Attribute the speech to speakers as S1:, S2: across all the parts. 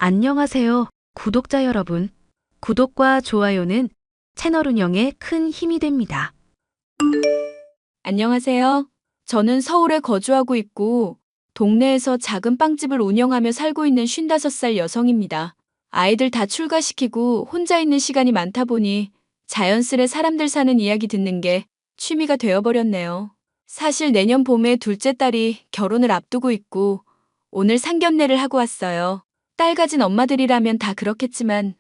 S1: 안녕하세요, 구독자 여러분. 구독과 좋아요는 채널 운영에 큰 힘이 됩니다.
S2: 안녕하세요. 저는 서울에 거주하고 있고 동네에서 작은 빵집을 운영하며 살고 있는 55살 여성입니다. 아이들 다 출가시키고 혼자 있는 시간이 많다 보니 자연스레 사람들 사는 이야기 듣는 게 취미가 되어버렸네요. 사실 내년 봄에 둘째 딸이 결혼을 앞두고 있고 오늘 상견례를 하고 왔어요. 딸 가진 엄마들이라면 다 그렇겠지만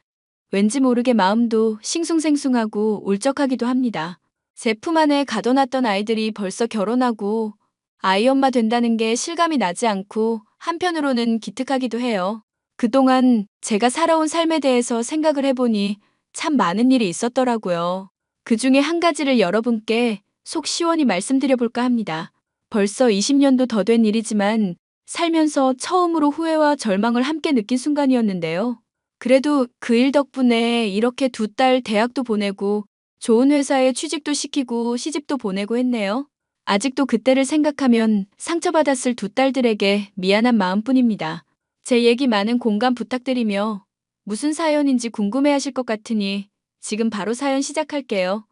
S2: 왠지 모르게 마음도 싱숭생숭하고 울적하기도 합니다. 제 품 안에 가둬놨던 아이들이 벌써 결혼하고 아이 엄마 된다는 게 실감이 나지 않고 한편으로는 기특하기도 해요. 그동안 제가 살아온 삶에 대해서 생각을 해보니 참 많은 일이 있었더라고요. 그 중에 한 가지를 여러분께 속 시원히 말씀드려볼까 합니다. 벌써 20년도 더 된 일이지만 살면서 처음으로 후회와 절망을 함께 느낀 순간이었는데요. 그래도 그 일 덕분에 이렇게 두 딸 대학도 보내고 좋은 회사에 취직도 시키고 시집도 보내고 했네요. 아직도 그때를 생각하면 상처받았을 두 딸들에게 미안한 마음뿐입니다. 제 얘기 많은 공감 부탁드리며 무슨 사연인지 궁금해하실 것 같으니 지금 바로 사연 시작할게요.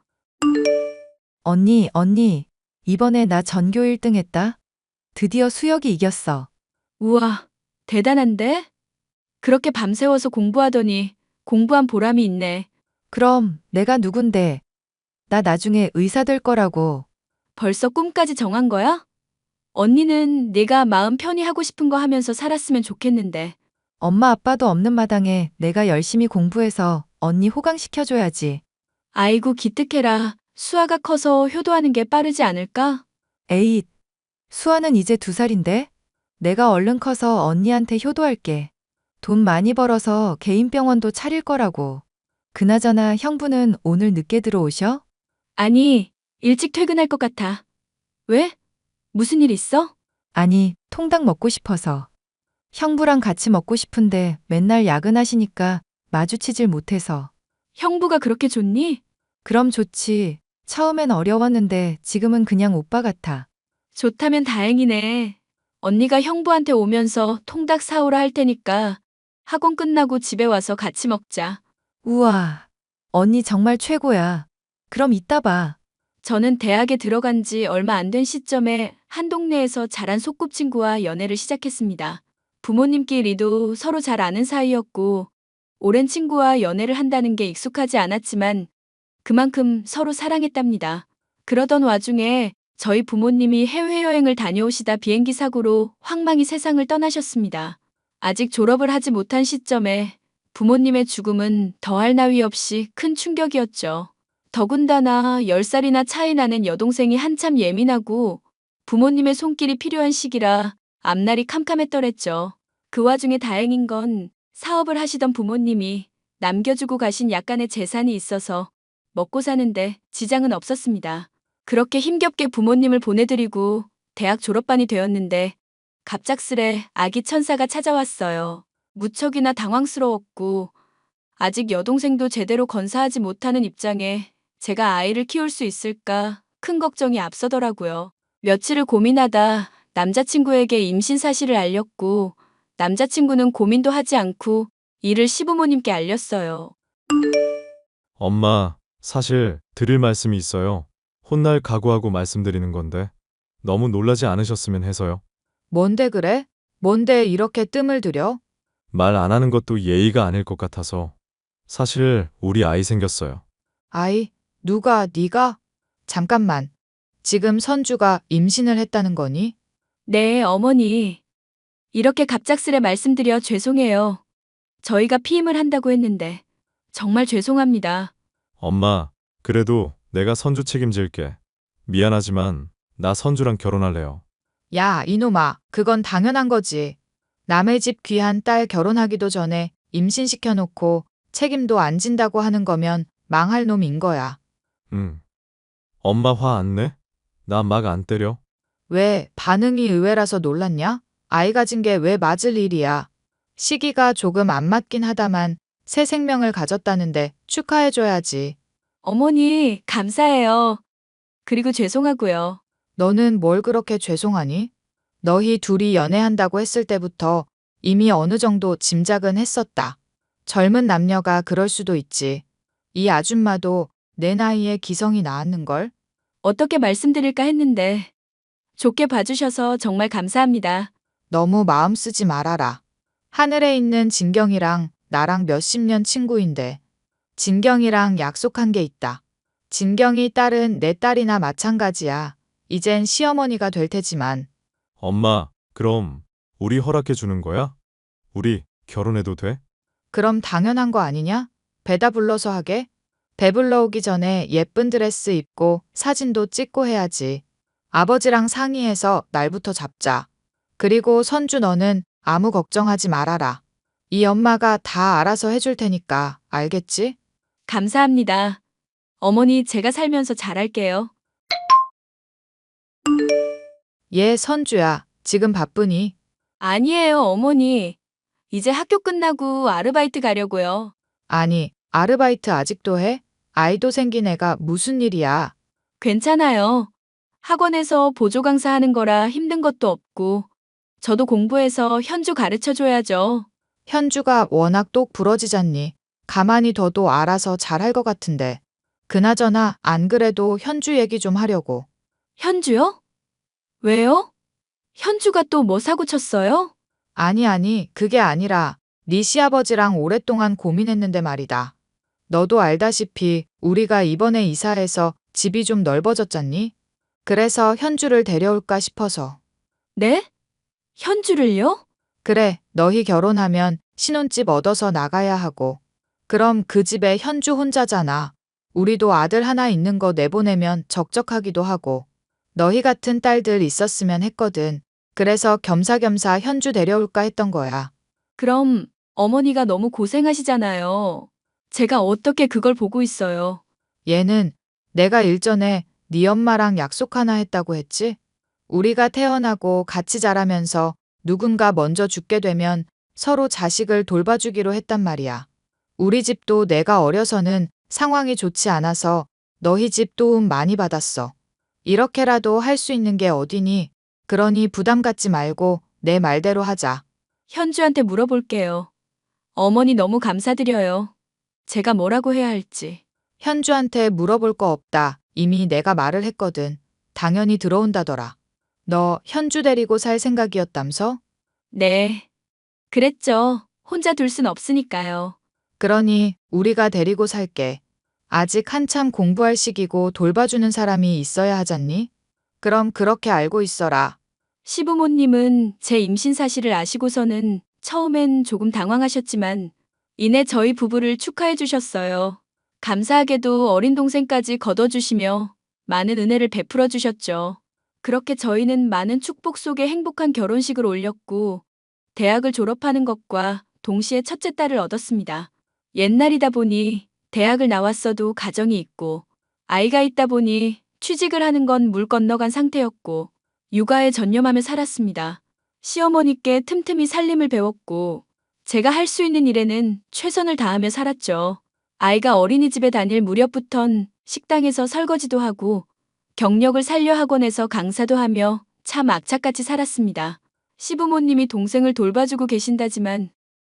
S3: 언니, 이번에 나 전교 1등 했다. 드디어 수혁이 이겼어.
S2: 우와, 대단한데? 그렇게 밤새워서 공부하더니 공부한 보람이 있네.
S3: 그럼 내가 누군데? 나 나중에 의사 될 거라고.
S2: 벌써 꿈까지 정한 거야? 언니는 네가 마음 편히 하고 싶은 거 하면서 살았으면 좋겠는데.
S3: 엄마 아빠도 없는 마당에 내가 열심히 공부해서 언니 호강시켜줘야지.
S2: 아이고 기특해라. 수아가 커서 효도하는 게 빠르지 않을까?
S3: 에잇, 수아는 이제 2살인데? 내가 얼른 커서 언니한테 효도할게. 돈 많이 벌어서 개인 병원도 차릴 거라고. 그나저나 형부는 오늘 늦게 들어오셔?
S2: 아니, 일찍 퇴근할 것 같아. 왜? 무슨 일 있어?
S3: 아니, 통닭 먹고 싶어서. 형부랑 같이 먹고 싶은데 맨날 야근하시니까 마주치질 못해서.
S2: 형부가 그렇게 좋니?
S3: 그럼 좋지. 처음엔 어려웠는데 지금은 그냥 오빠 같아.
S2: 좋다면 다행이네. 언니가 형부한테 오면서 통닭 사오라 할 테니까 학원 끝나고 집에 와서 같이 먹자.
S3: 우와, 언니 정말 최고야. 그럼 이따 봐.
S2: 저는 대학에 들어간 지 얼마 안 된 시점에 한 동네에서 자란 소꿉친구와 연애를 시작했습니다. 부모님끼리도 서로 잘 아는 사이였고, 오랜 친구와 연애를 한다는 게 익숙하지 않았지만, 그만큼 서로 사랑했답니다. 그러던 와중에 저희 부모님이 해외여행을 다녀오시다 비행기 사고로 황망히 세상을 떠나셨습니다. 아직 졸업을 하지 못한 시점에 부모님의 죽음은 더할 나위 없이 큰 충격이었죠. 더군다나 10살이나 차이 나는 여동생이 한참 예민하고 부모님의 손길이 필요한 시기라 앞날이 캄캄했더랬죠. 그 와중에 다행인 건 사업을 하시던 부모님이 남겨주고 가신 약간의 재산이 있어서 먹고 사는데 지장은 없었습니다. 그렇게 힘겹게 부모님을 보내드리고 대학 졸업반이 되었는데 갑작스레 아기 천사가 찾아왔어요. 무척이나 당황스러웠고 아직 여동생도 제대로 건사하지 못하는 입장에 제가 아이를 키울 수 있을까 큰 걱정이 앞서더라고요. 며칠을 고민하다 남자친구에게 임신 사실을 알렸고 남자친구는 고민도 하지 않고 이를 시부모님께 알렸어요.
S4: 엄마, 사실 드릴 말씀이 있어요. 혼날 각오하고 말씀드리는 건데 너무 놀라지 않으셨으면 해서요.
S3: 뭔데 그래? 뭔데 이렇게 뜸을 들여?
S4: 말 안 하는 것도 예의가 아닐 것 같아서. 사실 우리 아이 생겼어요.
S3: 아이, 누가, 네가? 잠깐만. 지금 선주가 임신을 했다는 거니?
S2: 네, 어머니. 이렇게 갑작스레 말씀드려 죄송해요. 저희가 피임을 한다고 했는데 정말 죄송합니다.
S4: 엄마, 그래도 내가 선주 책임질게. 미안하지만 나 선주랑 결혼할래요.
S3: 야, 이놈아, 그건 당연한 거지. 남의 집 귀한 딸 결혼하기도 전에 임신시켜놓고 책임도 안 진다고 하는 거면 망할 놈인 거야.
S4: 응. 엄마 화 안 내? 나 막 안 때려?
S3: 왜 반응이 의외라서 놀랐냐? 아이 가진 게 왜 맞을 일이야. 시기가 조금 안 맞긴 하다만 새 생명을 가졌다는데 축하해줘야지.
S2: 어머니, 감사해요. 그리고 죄송하고요.
S3: 너는 뭘 그렇게 죄송하니? 너희 둘이 연애한다고 했을 때부터 이미 어느 정도 짐작은 했었다. 젊은 남녀가 그럴 수도 있지. 이 아줌마도 내 나이에 기성이 나왔는걸?
S2: 어떻게 말씀드릴까 했는데 좋게 봐주셔서 정말 감사합니다.
S3: 너무 마음 쓰지 말아라. 하늘에 있는 진경이랑 나랑 몇십 년 친구인데 진경이랑 약속한 게 있다. 진경이 딸은 내 딸이나 마찬가지야. 이젠 시어머니가 될 테지만
S4: 엄마, 그럼 우리 허락해 주는 거야? 우리 결혼해도 돼?
S3: 그럼 당연한 거 아니냐? 배다 불러서 하게? 배 불러오기 전에 예쁜 드레스 입고 사진도 찍고 해야지. 아버지랑 상의해서 날부터 잡자. 그리고 선주 너는 아무 걱정하지 말아라. 이 엄마가 다 알아서 해줄 테니까 알겠지?
S2: 감사합니다. 어머니 제가 살면서 잘할게요.
S3: 얘 선주야. 지금 바쁘니?
S2: 아니에요, 어머니. 이제 학교 끝나고 아르바이트 가려고요.
S3: 아니, 아르바이트 아직도 해? 아이도 생긴 애가 무슨 일이야?
S2: 괜찮아요. 학원에서 보조 강사하는 거라 힘든 것도 없고, 저도 공부해서 현주 가르쳐 줘야죠.
S3: 현주가 워낙 똑 부러지잖니. 가만히 둬도 알아서 잘할 것 같은데. 그나저나 안 그래도 현주 얘기 좀 하려고.
S2: 현주요? 왜요? 현주가 또 뭐 사고 쳤어요?
S3: 아니, 그게 아니라 네 시아버지랑 오랫동안 고민했는데 말이다. 너도 알다시피 우리가 이번에 이사해서 집이 좀 넓어졌잖니? 그래서 현주를 데려올까 싶어서.
S2: 네? 현주를요?
S3: 그래, 너희 결혼하면 신혼집 얻어서 나가야 하고. 그럼 그 집에 현주 혼자잖아. 우리도 아들 하나 있는 거 내보내면 적적하기도 하고. 너희 같은 딸들 있었으면 했거든. 그래서 겸사겸사 현주 데려올까 했던 거야.
S2: 그럼 어머니가 너무 고생하시잖아요. 제가 어떻게 그걸 보고 있어요.
S3: 얘는 내가 일전에 네 엄마랑 약속 하나 했다고 했지? 우리가 태어나고 같이 자라면서 누군가 먼저 죽게 되면 서로 자식을 돌봐주기로 했단 말이야. 우리 집도 내가 어려서는 상황이 좋지 않아서 너희 집 도움 많이 받았어. 이렇게라도 할 수 있는 게 어디니? 그러니 부담 갖지 말고 내 말대로 하자.
S2: 현주한테 물어볼게요. 어머니 너무 감사드려요. 제가 뭐라고 해야 할지.
S3: 현주한테 물어볼 거 없다. 이미 내가 말을 했거든. 당연히 들어온다더라. 너 현주 데리고 살 생각이었담서?
S2: 네. 그랬죠. 혼자 둘 순 없으니까요.
S3: 그러니 우리가 데리고 살게. 아직 한참 공부할 시기고 돌봐주는 사람이 있어야 하잖니? 그럼 그렇게 알고 있어라.
S2: 시부모님은 제 임신 사실을 아시고서는 처음엔 조금 당황하셨지만 이내 저희 부부를 축하해 주셨어요. 감사하게도 어린 동생까지 거둬주시며 많은 은혜를 베풀어 주셨죠. 그렇게 저희는 많은 축복 속에 행복한 결혼식을 올렸고 대학을 졸업하는 것과 동시에 첫째 딸을 얻었습니다. 옛날이다 보니 대학을 나왔어도 가정이 있고 아이가 있다 보니 취직을 하는 건 물 건너간 상태였고 육아에 전념하며 살았습니다. 시어머니께 틈틈이 살림을 배웠고 제가 할 수 있는 일에는 최선을 다하며 살았죠. 아이가 어린이집에 다닐 무렵부턴 식당에서 설거지도 하고 경력을 살려 학원에서 강사도 하며 참 악착같이 살았습니다. 시부모님이 동생을 돌봐주고 계신다지만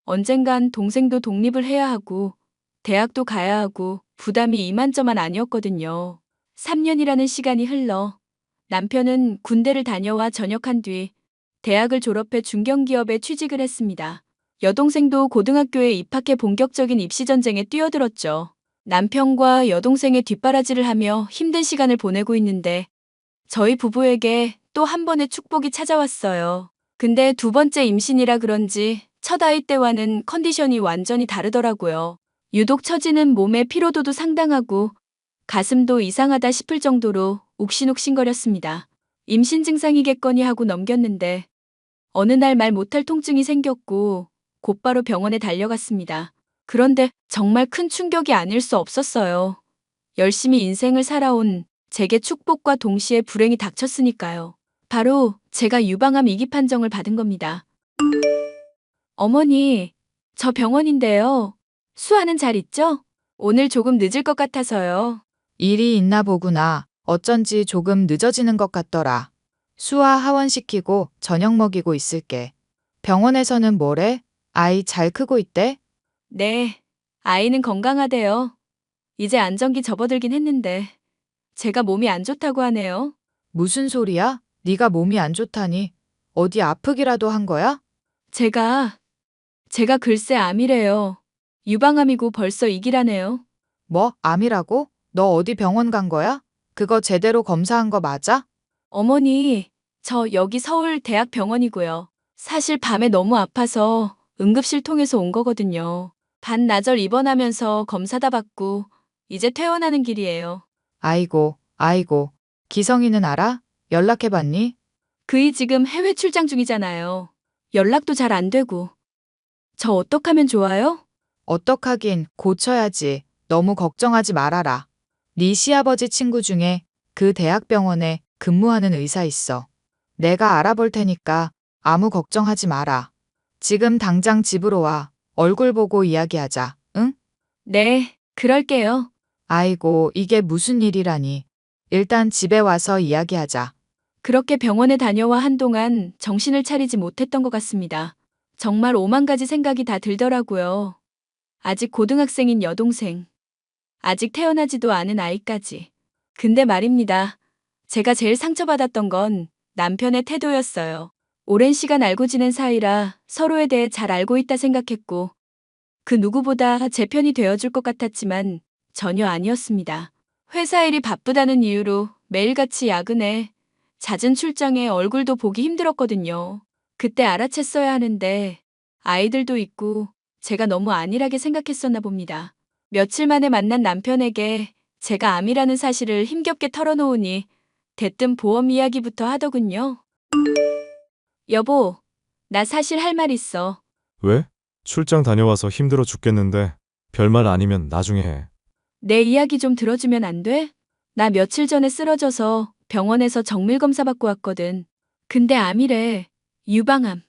S2: 언젠간 동생도 독립을 해야 하고 대학도 가야 하고 부담이 이만저만 아니었거든요. 3년이라는 시간이 흘러 남편은 군대를 다녀와 전역한 뒤 대학을 졸업해 중견기업에 취직을 했습니다. 여동생도 고등학교에 입학해 본격적인 입시 전쟁에 뛰어들었죠. 남편과 여동생의 뒷바라지를 하며 힘든 시간을 보내고 있는데 저희 부부에게 또 한 번의 축복이 찾아왔어요. 근데 두 번째 임신이라 그런지 첫 아이 때와는 컨디션이 완전히 다르더라고요. 유독 처지는 몸의 피로도도 상당하고 가슴도 이상하다 싶을 정도로 욱신욱신거렸습니다. 임신 증상이겠거니 하고 넘겼는데 어느 날 말 못할 통증이 생겼고 곧바로 병원에 달려갔습니다. 그런데 정말 큰 충격이 아닐 수 없었어요. 열심히 인생을 살아온 제게 축복과 동시에 불행이 닥쳤으니까요. 바로 제가 유방암 2기 판정을 받은 겁니다. 어머니, 저 병원인데요. 수아는 잘 있죠? 오늘 조금 늦을 것 같아서요.
S3: 일이 있나 보구나. 어쩐지 조금 늦어지는 것 같더라. 수아 하원시키고 저녁 먹이고 있을게. 병원에서는 뭐래? 아이 잘 크고 있대?
S2: 네, 아이는 건강하대요. 이제 안정기 접어들긴 했는데 제가 몸이 안 좋다고 하네요.
S3: 무슨 소리야? 네가 몸이 안 좋다니. 어디 아프기라도 한 거야?
S2: 제가 글쎄 암이래요. 유방암이고 벌써 이기라네요.
S3: 뭐? 암이라고? 너 어디 병원 간 거야? 그거 제대로 검사한 거 맞아?
S2: 어머니, 저 여기 서울대학병원이고요. 사실 밤에 너무 아파서 응급실 통해서 온 거거든요. 반나절 입원하면서 검사 다 받고 이제 퇴원하는 길이에요.
S3: 아이고, 아이고. 기성이는 알아? 연락해봤니?
S2: 그이 지금 해외 출장 중이잖아요. 연락도 잘 안 되고. 저 어떡하면 좋아요?
S3: 어떡하긴 고쳐야지. 너무 걱정하지 말아라. 네 시아버지 친구 중에 그 대학병원에 근무하는 의사 있어. 내가 알아볼 테니까 아무 걱정하지 마라. 지금 당장 집으로 와. 얼굴 보고 이야기하자. 응?
S2: 네, 그럴게요.
S3: 아이고, 이게 무슨 일이라니. 일단 집에 와서 이야기하자.
S2: 그렇게 병원에 다녀와 한동안 정신을 차리지 못했던 것 같습니다. 정말 오만 가지 생각이 다 들더라고요. 아직 고등학생인 여동생. 아직 태어나지도 않은 아이까지. 근데 말입니다. 제가 제일 상처받았던 건 남편의 태도였어요. 오랜 시간 알고 지낸 사이라 서로에 대해 잘 알고 있다 생각했고, 그 누구보다 제 편이 되어줄 것 같았지만 전혀 아니었습니다. 회사 일이 바쁘다는 이유로 매일같이 야근해 잦은 출장에 얼굴도 보기 힘들었거든요. 그때 알아챘어야 하는데 아이들도 있고 제가 너무 안일하게 생각했었나 봅니다. 며칠 만에 만난 남편에게 제가 암이라는 사실을 힘겹게 털어놓으니 대뜸 보험 이야기부터 하더군요. 여보, 나 사실 할 말 있어.
S4: 왜? 출장 다녀와서 힘들어 죽겠는데 별말 아니면 나중에 해.
S2: 내 이야기 좀 들어주면 안 돼? 나 며칠 전에 쓰러져서 병원에서 정밀 검사 받고 왔거든. 근데 암이래. 유방암.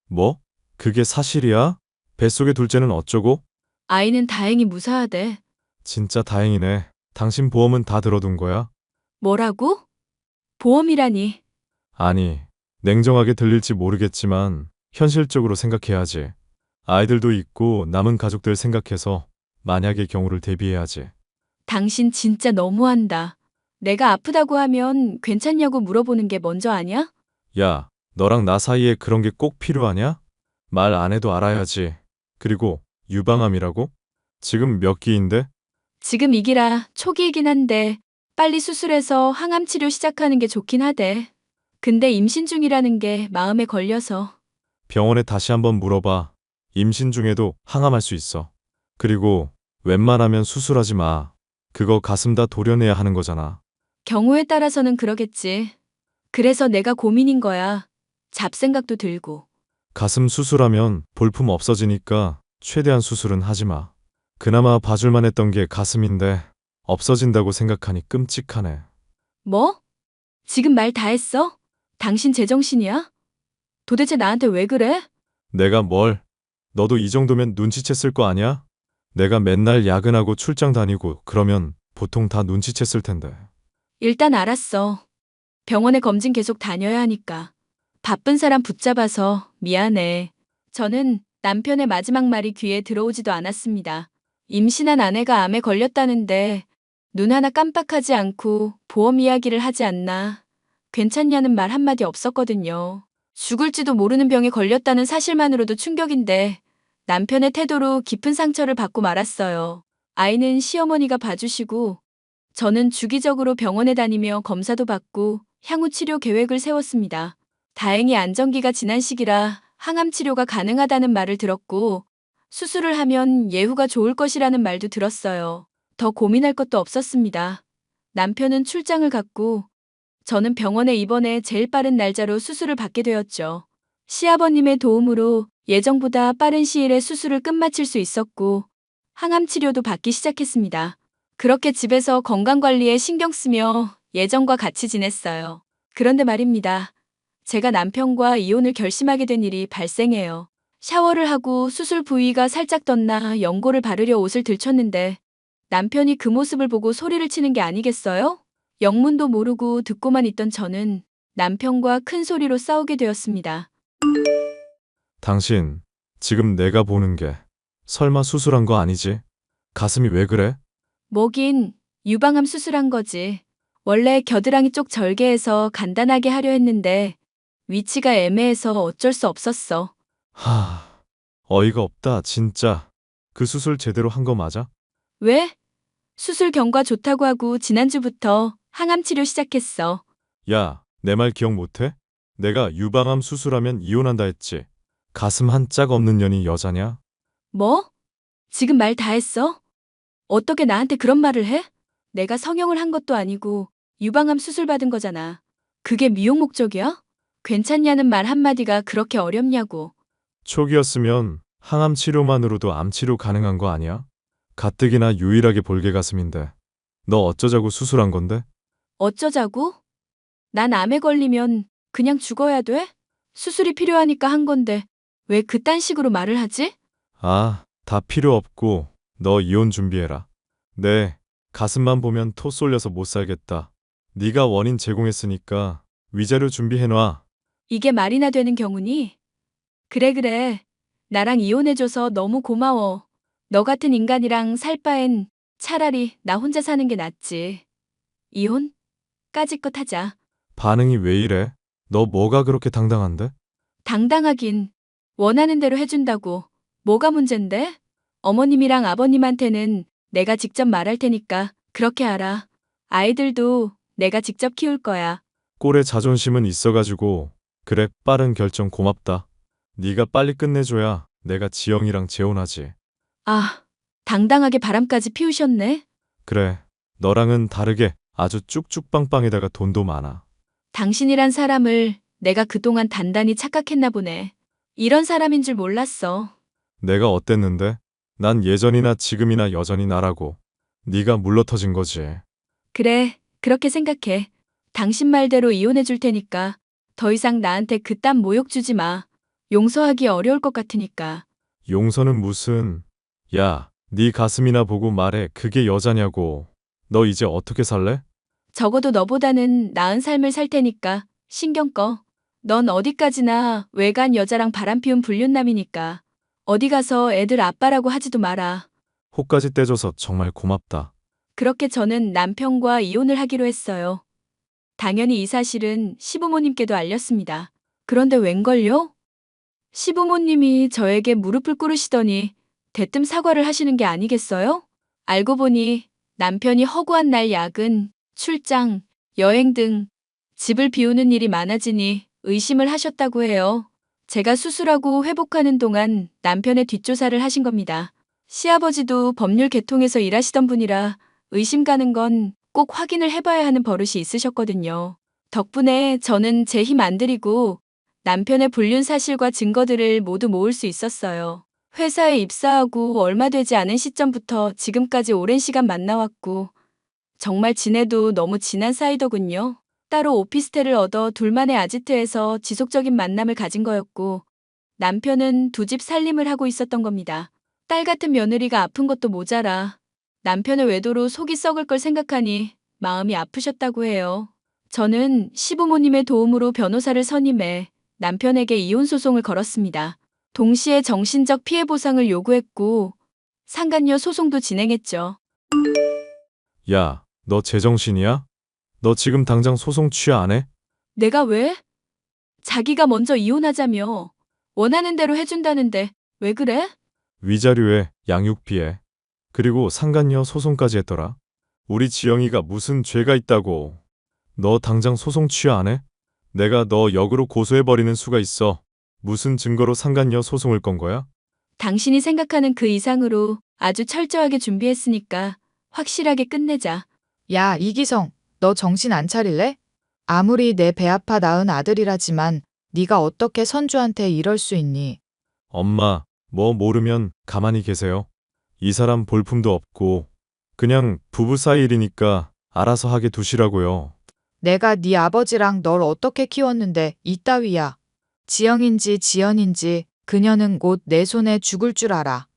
S4: 뭐? 그게 사실이야? 뱃속의 둘째는 어쩌고?
S2: 아이는 다행히 무사하대.
S4: 진짜 다행이네. 당신 보험은 다 들어둔 거야?
S2: 뭐라고? 보험이라니.
S4: 아니, 냉정하게 들릴지 모르겠지만 현실적으로 생각해야지. 아이들도 있고 남은 가족들 생각해서 만약의 경우를 대비해야지.
S2: 당신 진짜 너무한다. 내가 아프다고 하면 괜찮냐고 물어보는 게 먼저 아냐?
S4: 야, 너랑 나 사이에 그런 게 꼭 필요하냐? 말 안 해도 알아야지. 그리고 유방암이라고? 지금 몇 기인데?
S2: 지금 이기라 초기이긴 한데 빨리 수술해서 항암 치료 시작하는 게 좋긴 하대. 근데 임신 중이라는 게 마음에 걸려서.
S4: 병원에 다시 한번 물어봐. 임신 중에도 항암할 수 있어. 그리고 웬만하면 수술하지 마. 그거 가슴 다 도려내야 하는 거잖아.
S2: 경우에 따라서는 그러겠지. 그래서 내가 고민인 거야. 잡생각도 들고.
S4: 가슴 수술하면 볼품 없어지니까 최대한 수술은 하지 마. 그나마 봐줄만 했던 게 가슴인데 없어진다고 생각하니 끔찍하네.
S2: 뭐? 지금 말 다 했어? 당신 제정신이야? 도대체 나한테 왜 그래?
S4: 내가 뭘? 너도 이 정도면 눈치챘을 거 아니야? 내가 맨날 야근하고 출장 다니고 그러면 보통 다 눈치챘을 텐데.
S2: 일단 알았어. 병원에 검진 계속 다녀야 하니까. 바쁜 사람 붙잡아서 미안해. 저는 남편의 마지막 말이 귀에 들어오지도 않았습니다. 임신한 아내가 암에 걸렸다는데 눈 하나 깜빡하지 않고 보험 이야기를 하지 않나. 괜찮냐는 말 한마디 없었거든요. 죽을지도 모르는 병에 걸렸다는 사실만으로도 충격인데 남편의 태도로 깊은 상처를 받고 말았어요. 아이는 시어머니가 봐주시고 저는 주기적으로 병원에 다니며 검사도 받고 향후 치료 계획을 세웠습니다. 다행히 안정기가 지난 시기라 항암 치료가 가능하다는 말을 들었고 수술을 하면 예후가 좋을 것이라는 말도 들었어요. 더 고민할 것도 없었습니다. 남편은 출장을 갔고 저는 병원에 입원해 제일 빠른 날짜로 수술을 받게 되었죠. 시아버님의 도움으로 예정보다 빠른 시일에 수술을 끝마칠 수 있었고 항암 치료도 받기 시작했습니다. 그렇게 집에서 건강관리에 신경 쓰며 예전과 같이 지냈어요. 그런데 말입니다. 제가 남편과 이혼을 결심하게 된 일이 발생해요. 샤워를 하고 수술 부위가 살짝 떴나 연고를 바르려 옷을 들쳤는데 남편이 그 모습을 보고 소리를 치는 게 아니겠어요? 영문도 모르고 듣고만 있던 저는 남편과 큰 소리로 싸우게 되었습니다.
S4: 당신, 지금 내가 보는 게 설마 수술한 거 아니지? 가슴이 왜 그래?
S2: 뭐긴 유방암 수술한 거지. 원래 겨드랑이 쪽 절개해서 간단하게 하려 했는데 위치가 애매해서 어쩔 수 없었어.
S4: 어이가 없다, 진짜. 그 수술 제대로 한 거 맞아?
S2: 왜? 수술 경과 좋다고 하고 지난주부터 항암 치료 시작했어.
S4: 야, 내 말 기억 못해? 내가 유방암 수술하면 이혼한다 했지. 가슴 한 짝 없는 년이 여자냐?
S2: 뭐? 지금 말 다 했어? 어떻게 나한테 그런 말을 해? 내가 성형을 한 것도 아니고 유방암 수술 받은 거잖아. 그게 미용 목적이야? 괜찮냐는 말 한마디가 그렇게 어렵냐고.
S4: 초기였으면 항암 치료만으로도 암 치료 가능한 거 아니야? 가뜩이나 유일하게 볼개 가슴인데. 너 어쩌자고 수술한 건데?
S2: 어쩌자고? 난 암에 걸리면 그냥 죽어야 돼? 수술이 필요하니까 한 건데 왜 그딴 식으로 말을 하지?
S4: 아, 다 필요 없고 너 이혼 준비해라. 네, 가슴만 보면 토 쏠려서 못 살겠다. 네가 원인 제공했으니까 위자료 준비해놔.
S2: 이게 말이나 되는 경우니? 그래. 나랑 이혼해줘서 너무 고마워. 너 같은 인간이랑 살 바엔 차라리 나 혼자 사는 게 낫지. 이혼? 까짓것 하자.
S4: 반응이 왜 이래? 너 뭐가 그렇게 당당한데?
S2: 당당하긴. 원하는 대로 해준다고. 뭐가 문젠데? 어머님이랑 아버님한테는 내가 직접 말할 테니까 그렇게 알아. 아이들도 내가 직접 키울 거야.
S4: 꼴에 자존심은 있어가지고 그래, 빠른 결정 고맙다. 네가 빨리 끝내줘야 내가 지영이랑 재혼하지.
S2: 아, 당당하게 바람까지 피우셨네.
S4: 그래, 너랑은 다르게 아주 쭉쭉빵빵에다가 돈도 많아.
S2: 당신이란 사람을 내가 그동안 단단히 착각했나 보네. 이런 사람인 줄 몰랐어.
S4: 내가 어땠는데? 난 예전이나 지금이나 여전히 나라고. 네가 물러터진 거지.
S2: 그래, 그렇게 생각해. 당신 말대로 이혼해 줄 테니까 더 이상 나한테 그딴 모욕 주지 마. 용서하기 어려울 것 같으니까.
S4: 용서는 무슨... 야, 네 가슴이나 보고 말해. 그게 여자냐고. 너 이제 어떻게 살래?
S2: 적어도 너보다는 나은 삶을 살 테니까 신경 꺼. 넌 어디까지나 외간 여자랑 바람피운 불륜남이니까. 어디 가서 애들 아빠라고 하지도 마라.
S4: 호까지 떼줘서 정말 고맙다.
S2: 그렇게 저는 남편과 이혼을 하기로 했어요. 당연히 이 사실은 시부모님께도 알렸습니다. 그런데 웬걸요? 시부모님이 저에게 무릎을 꿇으시더니 대뜸 사과를 하시는 게 아니겠어요? 알고 보니 남편이 허구한 날 야근, 출장, 여행 등 집을 비우는 일이 많아지니 의심을 하셨다고 해요. 제가 수술하고 회복하는 동안 남편의 뒷조사를 하신 겁니다. 시아버지도 법률 계통에서 일하시던 분이라 의심 가는 건 꼭 확인을 해봐야 하는 버릇이 있으셨거든요. 덕분에 저는 제 힘 안 들이고 남편의 불륜 사실과 증거들을 모두 모을 수 있었어요. 회사에 입사하고 얼마 되지 않은 시점부터 지금까지 오랜 시간 만나왔고 정말 지내도 너무 친한 사이더군요. 따로 오피스텔을 얻어 둘만의 아지트에서 지속적인 만남을 가진 거였고 남편은 두 집 살림을 하고 있었던 겁니다. 딸 같은 며느리가 아픈 것도 모자라 남편의 외도로 속이 썩을 걸 생각하니 마음이 아프셨다고 해요. 저는 시부모님의 도움으로 변호사를 선임해 남편에게 이혼 소송을 걸었습니다. 동시에 정신적 피해 보상을 요구했고 상간녀 소송도 진행했죠.
S4: 야, 너 제정신이야? 너 지금 당장 소송 취하 안 해?
S2: 내가 왜? 자기가 먼저 이혼하자며 원하는 대로 해준다는데 왜 그래?
S4: 위자료에 양육비에 그리고 상간녀 소송까지 했더라. 우리 지영이가 무슨 죄가 있다고. 너 당장 소송 취하 안 해? 내가 너 역으로 고소해버리는 수가 있어. 무슨 증거로 상간녀 소송을 건 거야?
S2: 당신이 생각하는 그 이상으로 아주 철저하게 준비했으니까 확실하게 끝내자.
S3: 야, 이기성, 너 정신 안 차릴래? 아무리 내 배 아파 낳은 아들이라지만 네가 어떻게 선주한테 이럴 수 있니?
S4: 엄마, 뭐 모르면 가만히 계세요. 이 사람 볼품도 없고 그냥 부부 사이 일이니까 알아서 하게 두시라고요.
S3: 내가 네 아버지랑 널 어떻게 키웠는데 이따위야. 지영인지 지연인지 그녀는 곧 내 손에 죽을 줄 알아.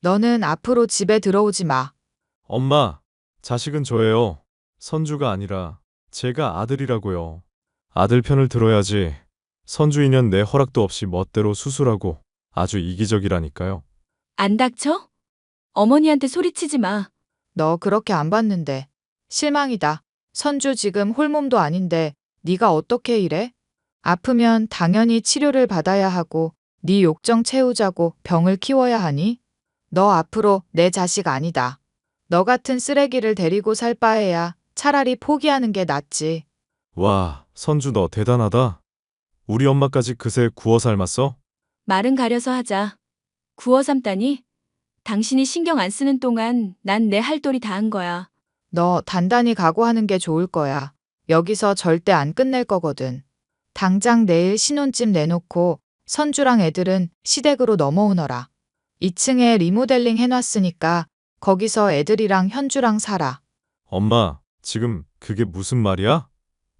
S3: 너는 앞으로 집에 들어오지 마.
S4: 엄마, 자식은 저예요. 선주가 아니라 제가 아들이라고요. 아들 편을 들어야지. 선주 인연 내 허락도 없이 멋대로 수술하고 아주 이기적이라니까요.
S2: 안 닥쳐? 어머니한테 소리치지 마.
S5: 너 그렇게 안 봤는데. 실망이다. 선주 지금 홀몸도 아닌데 네가 어떻게 이래? 아프면 당연히 치료를 받아야 하고 네 욕정 채우자고 병을 키워야 하니? 너 앞으로 내 자식 아니다. 너 같은 쓰레기를 데리고 살 바에야 차라리 포기하는 게 낫지.
S4: 와, 선주 너 대단하다. 우리 엄마까지 그새 구워 삶았어?
S2: 말은 가려서 하자. 구워 삶다니? 당신이 신경 안 쓰는 동안 난 내 할 도리 다 한 거야.
S5: 너 단단히 각오하는 게 좋을 거야. 여기서 절대 안 끝낼 거거든. 당장 내일 신혼집 내놓고 선주랑 애들은 시댁으로 넘어오너라. 2층에 리모델링 해놨으니까 거기서 애들이랑 현주랑 살아.
S4: 엄마, 지금 그게 무슨 말이야?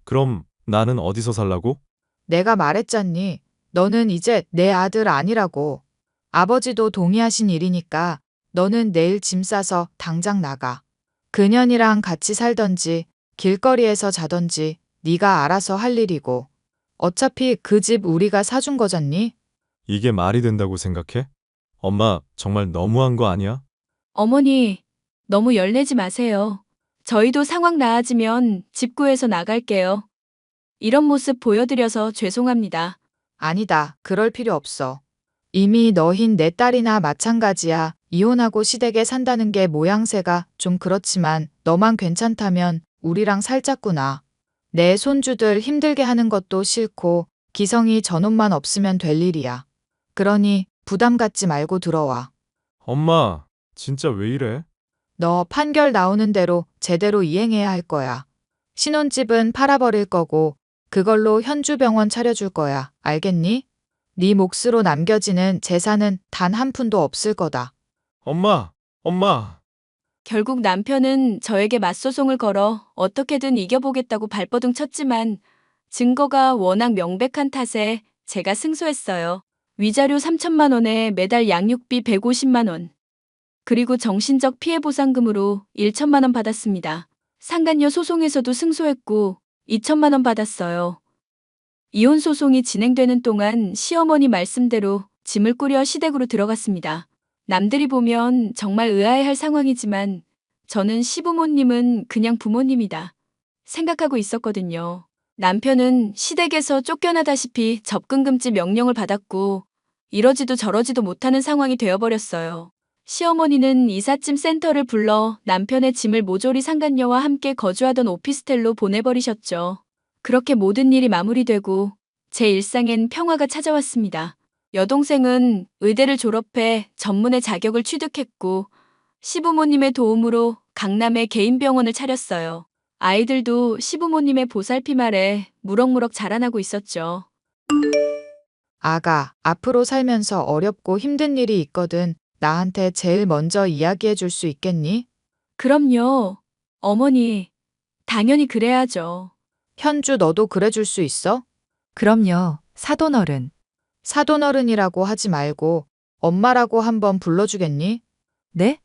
S4: 그럼 나는 어디서 살라고?
S5: 내가 말했잖니. 너는 이제 내 아들 아니라고. 아버지도 동의하신 일이니까 너는 내일 짐 싸서 당장 나가. 그년이랑 같이 살던지 길거리에서 자던지 네가 알아서 할 일이고. 어차피 그 집 우리가 사준 거잖니?
S4: 이게 말이 된다고 생각해? 엄마, 정말 너무한 거 아니야?
S2: 어머니, 너무 열내지 마세요. 저희도 상황 나아지면 집 구해서 나갈게요. 이런 모습 보여드려서 죄송합니다.
S5: 아니다. 그럴 필요 없어. 이미 너흰 내 딸이나 마찬가지야. 이혼하고 시댁에 산다는 게 모양새가 좀 그렇지만 너만 괜찮다면 우리랑 살자꾸나. 내 손주들 힘들게 하는 것도 싫고 기성이 저놈만 없으면 될 일이야. 그러니 부담 갖지 말고 들어와.
S4: 엄마, 진짜 왜 이래?
S5: 너 판결 나오는 대로 제대로 이행해야 할 거야. 신혼집은 팔아버릴 거고 그걸로 현주병원 차려줄 거야. 알겠니? 네 몫으로 남겨지는 재산은 단 한 푼도 없을 거다.
S4: 엄마, 엄마.
S2: 결국 남편은 저에게 맞소송을 걸어 어떻게든 이겨보겠다고 발버둥 쳤지만 증거가 워낙 명백한 탓에 제가 승소했어요. 위자료 3천만 원에 매달 양육비 150만 원. 그리고 정신적 피해 보상금으로 1천만 원 받았습니다. 상간녀 소송에서도 승소했고 2천만 원 받았어요. 이혼 소송이 진행되는 동안 시어머니 말씀대로 짐을 꾸려 시댁으로 들어갔습니다. 남들이 보면 정말 의아해할 상황이지만 저는 시부모님은 그냥 부모님이다 생각하고 있었거든요. 남편은 시댁에서 쫓겨나다시피 접근금지 명령을 받았고 이러지도 저러지도 못하는 상황이 되어버렸어요. 시어머니는 이삿짐 센터를 불러 남편의 짐을 모조리 상간녀와 함께 거주하던 오피스텔로 보내버리셨죠. 그렇게 모든 일이 마무리되고 제 일상엔 평화가 찾아왔습니다. 여동생은 의대를 졸업해 전문의 자격을 취득했고 시부모님의 도움으로 강남에 개인 병원을 차렸어요. 아이들도 시부모님의 보살핌 아래 무럭무럭 자라나고 있었죠.
S5: 아가, 앞으로 살면서 어렵고 힘든 일이 있거든. 나한테 제일 먼저 이야기해 줄 수 있겠니?
S2: 그럼요. 어머니, 당연히 그래야죠.
S5: 현주 너도 그래 줄 수 있어?
S3: 그럼요, 사돈어른.
S5: 사돈어른이라고 하지 말고 엄마라고 한번 불러주겠니?
S3: 네?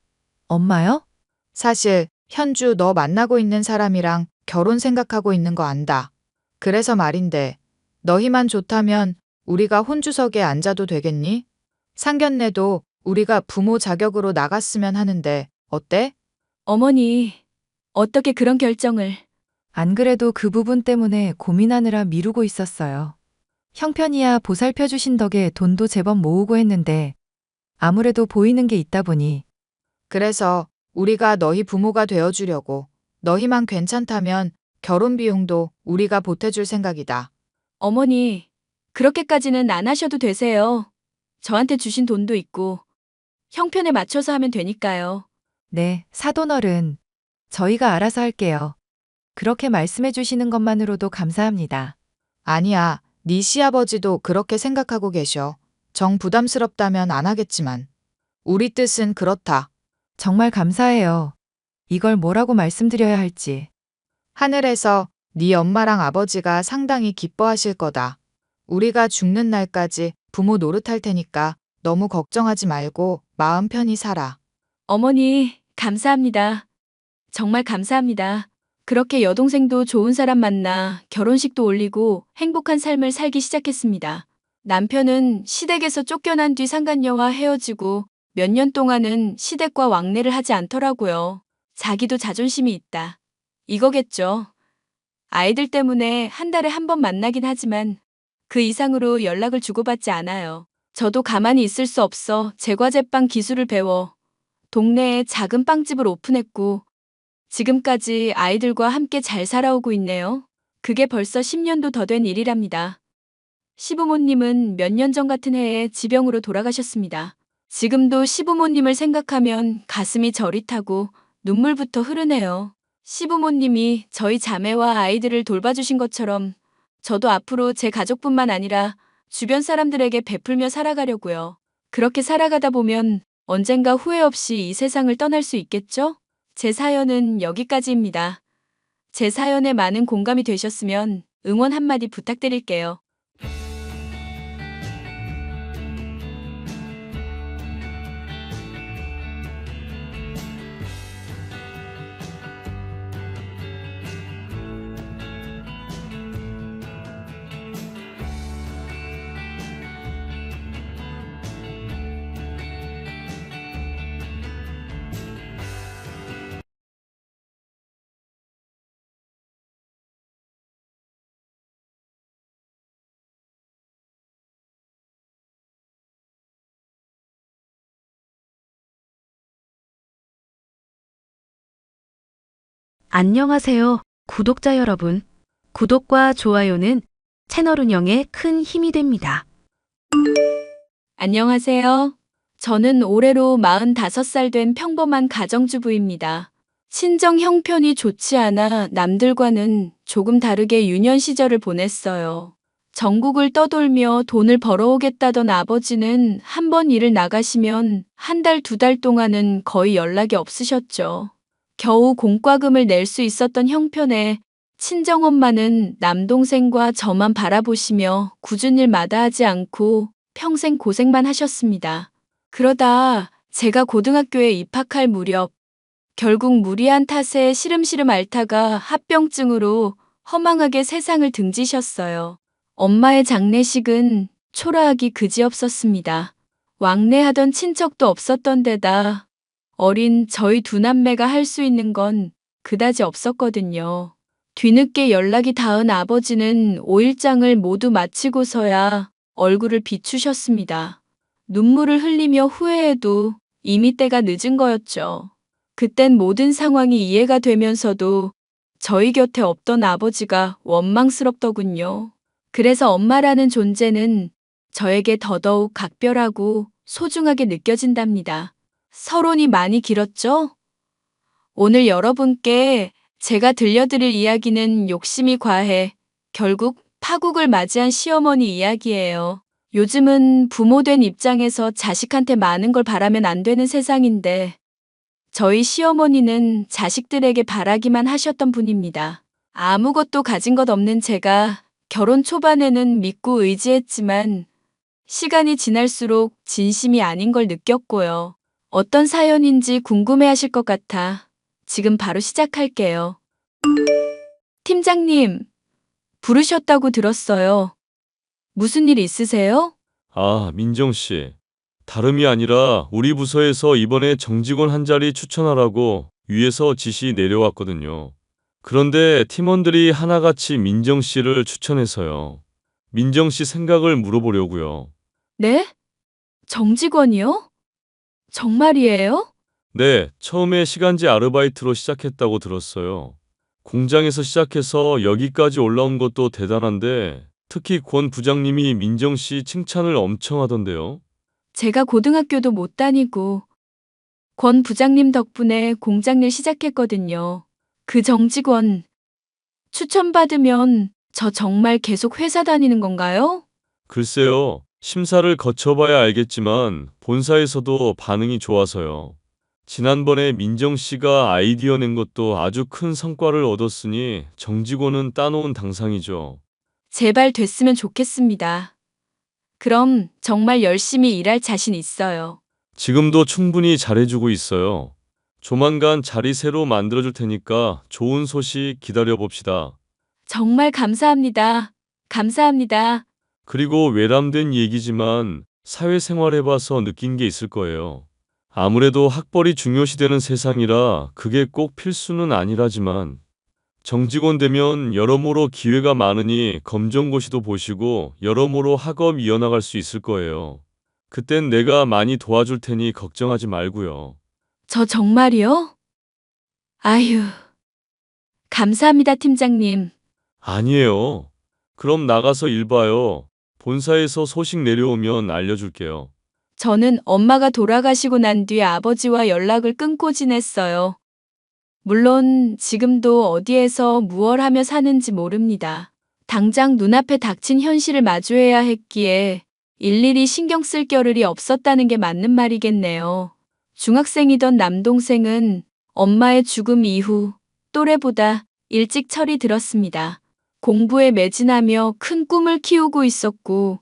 S3: 엄마요?
S5: 사실 현주 너 만나고 있는 사람이랑 결혼 생각하고 있는 거 안다. 그래서 말인데 너희만 좋다면 우리가 혼주석에 앉아도 되겠니? 상견례도 우리가 부모 자격으로 나갔으면 하는데 어때?
S2: 어머니, 어떻게 그런 결정을...
S3: 안 그래도 그 부분 때문에 고민하느라 미루고 있었어요. 형편이야 보살펴 주신 덕에 돈도 제법 모으고 했는데 아무래도 보이는 게 있다 보니
S5: 그래서 우리가 너희 부모가 되어주려고 너희만 괜찮다면 결혼 비용도 우리가 보태줄 생각이다.
S2: 어머니, 그렇게까지는 안 하셔도 되세요. 저한테 주신 돈도 있고 형편에 맞춰서 하면 되니까요.
S3: 네, 사돈어른. 저희가 알아서 할게요. 그렇게 말씀해 주시는 것만으로도 감사합니다.
S5: 아니야, 네 시아버지도 그렇게 생각하고 계셔. 정 부담스럽다면 안 하겠지만. 우리 뜻은 그렇다.
S3: 정말 감사해요. 이걸 뭐라고 말씀드려야 할지.
S5: 하늘에서 네 엄마랑 아버지가 상당히 기뻐하실 거다. 우리가 죽는 날까지 부모 노릇할 테니까 너무 걱정하지 말고 마음 편히 살아.
S2: 어머니, 감사합니다. 정말 감사합니다. 그렇게 여동생도 좋은 사람 만나 결혼식도 올리고 행복한 삶을 살기 시작했습니다. 남편은 시댁에서 쫓겨난 뒤 상간녀와 헤어지고 몇 년 동안은 시댁과 왕래를 하지 않더라고요. 자기도 자존심이 있다. 이거겠죠. 아이들 때문에 한 달에 한 번 만나긴 하지만 그 이상으로 연락을 주고받지 않아요. 저도 가만히 있을 수 없어 제과제빵 기술을 배워 동네에 작은 빵집을 오픈했고 지금까지 아이들과 함께 잘 살아오고 있네요. 그게 벌써 10년도 더 된 일이랍니다. 시부모님은 몇 년 전 같은 해에 지병으로 돌아가셨습니다. 지금도 시부모님을 생각하면 가슴이 저릿하고 눈물부터 흐르네요. 시부모님이 저희 자매와 아이들을 돌봐주신 것처럼 저도 앞으로 제 가족뿐만 아니라 주변 사람들에게 베풀며 살아가려고요. 그렇게 살아가다 보면 언젠가 후회 없이 이 세상을 떠날 수 있겠죠? 제 사연은 여기까지입니다. 제 사연에 많은 공감이 되셨으면 응원 한마디 부탁드릴게요.
S1: 안녕하세요, 구독자 여러분. 구독과 좋아요는 채널 운영에 큰 힘이 됩니다.
S2: 안녕하세요. 저는 올해로 45살 된 평범한 가정주부입니다. 친정 형편이 좋지 않아 남들과는 조금 다르게 유년 시절을 보냈어요. 전국을 떠돌며 돈을 벌어오겠다던 아버지는 한 번 일을 나가시면 한 달, 두 달 동안은 거의 연락이 없으셨죠. 겨우 공과금을 낼 수 있었던 형편에 친정엄마는 남동생과 저만 바라보시며 굳은 일 마다하지 않고 평생 고생만 하셨습니다. 그러다 제가 고등학교에 입학할 무렵 결국 무리한 탓에 시름시름 앓다가 합병증으로 허망하게 세상을 등지셨어요. 엄마의 장례식은 초라하기 그지없었습니다. 왕래하던 친척도 없었던 데다 어린 저희 두 남매가 할 수 있는 건 그다지 없었거든요. 뒤늦게 연락이 닿은 아버지는 5일장을 모두 마치고서야 얼굴을 비추셨습니다. 눈물을 흘리며 후회해도 이미 때가 늦은 거였죠. 그땐 모든 상황이 이해가 되면서도 저희 곁에 없던 아버지가 원망스럽더군요. 그래서 엄마라는 존재는 저에게 더더욱 각별하고 소중하게 느껴진답니다. 서론이 많이 길었죠? 오늘 여러분께 제가 들려드릴 이야기는 욕심이 과해 결국 파국을 맞이한 시어머니 이야기예요. 요즘은 부모된 입장에서 자식한테 많은 걸 바라면 안 되는 세상인데 저희 시어머니는 자식들에게 바라기만 하셨던 분입니다. 아무것도 가진 것 없는 제가 결혼 초반에는 믿고 의지했지만 시간이 지날수록 진심이 아닌 걸 느꼈고요. 어떤 사연인지 궁금해하실 것 같아 지금 바로 시작할게요. 팀장님, 부르셨다고 들었어요. 무슨 일 있으세요?
S4: 아, 민정 씨. 다름이 아니라 우리 부서에서 이번에 정직원 한 자리 추천하라고 위에서 지시 내려왔거든요. 그런데 팀원들이 하나같이 민정 씨를 추천해서요. 민정 씨 생각을 물어보려고요.
S2: 네? 정직원이요? 정말이에요?
S4: 네, 처음에 시간제 아르바이트로 시작했다고 들었어요. 공장에서 시작해서 여기까지 올라온 것도 대단한데 특히 권 부장님이 민정 씨 칭찬을 엄청 하던데요.
S2: 제가 고등학교도 못 다니고 권 부장님 덕분에 공장 일 시작했거든요. 그 정직원 추천받으면 저 정말 계속 회사 다니는 건가요?
S4: 글쎄요, 심사를 거쳐봐야 알겠지만 본사에서도 반응이 좋아서요. 지난번에 민정 씨가 아이디어 낸 것도 아주 큰 성과를 얻었으니 정직원은 따놓은 당상이죠.
S2: 제발 됐으면 좋겠습니다. 그럼 정말 열심히 일할 자신 있어요.
S4: 지금도 충분히 잘해주고 있어요. 조만간 자리 새로 만들어줄 테니까 좋은 소식 기다려봅시다.
S2: 정말 감사합니다. 감사합니다.
S4: 그리고 외람된 얘기지만 사회생활 해봐서 느낀 게 있을 거예요. 아무래도 학벌이 중요시되는 세상이라 그게 꼭 필수는 아니라지만 정직원 되면 여러모로 기회가 많으니 검정고시도 보시고 여러모로 학업 이어나갈 수 있을 거예요. 그땐 내가 많이 도와줄 테니 걱정하지 말고요.
S2: 저 정말이요? 아휴, 감사합니다, 팀장님.
S4: 아니에요. 그럼 나가서 일 봐요. 본사에서 소식 내려오면 알려줄게요.
S2: 저는 엄마가 돌아가시고 난 뒤 아버지와 연락을 끊고 지냈어요. 물론 지금도 어디에서 무얼 하며 사는지 모릅니다. 당장 눈앞에 닥친 현실을 마주해야 했기에 일일이 신경 쓸 겨를이 없었다는 게 맞는 말이겠네요. 중학생이던 남동생은 엄마의 죽음 이후 또래보다 일찍 철이 들었습니다. 공부에 매진하며 큰 꿈을 키우고 있었고,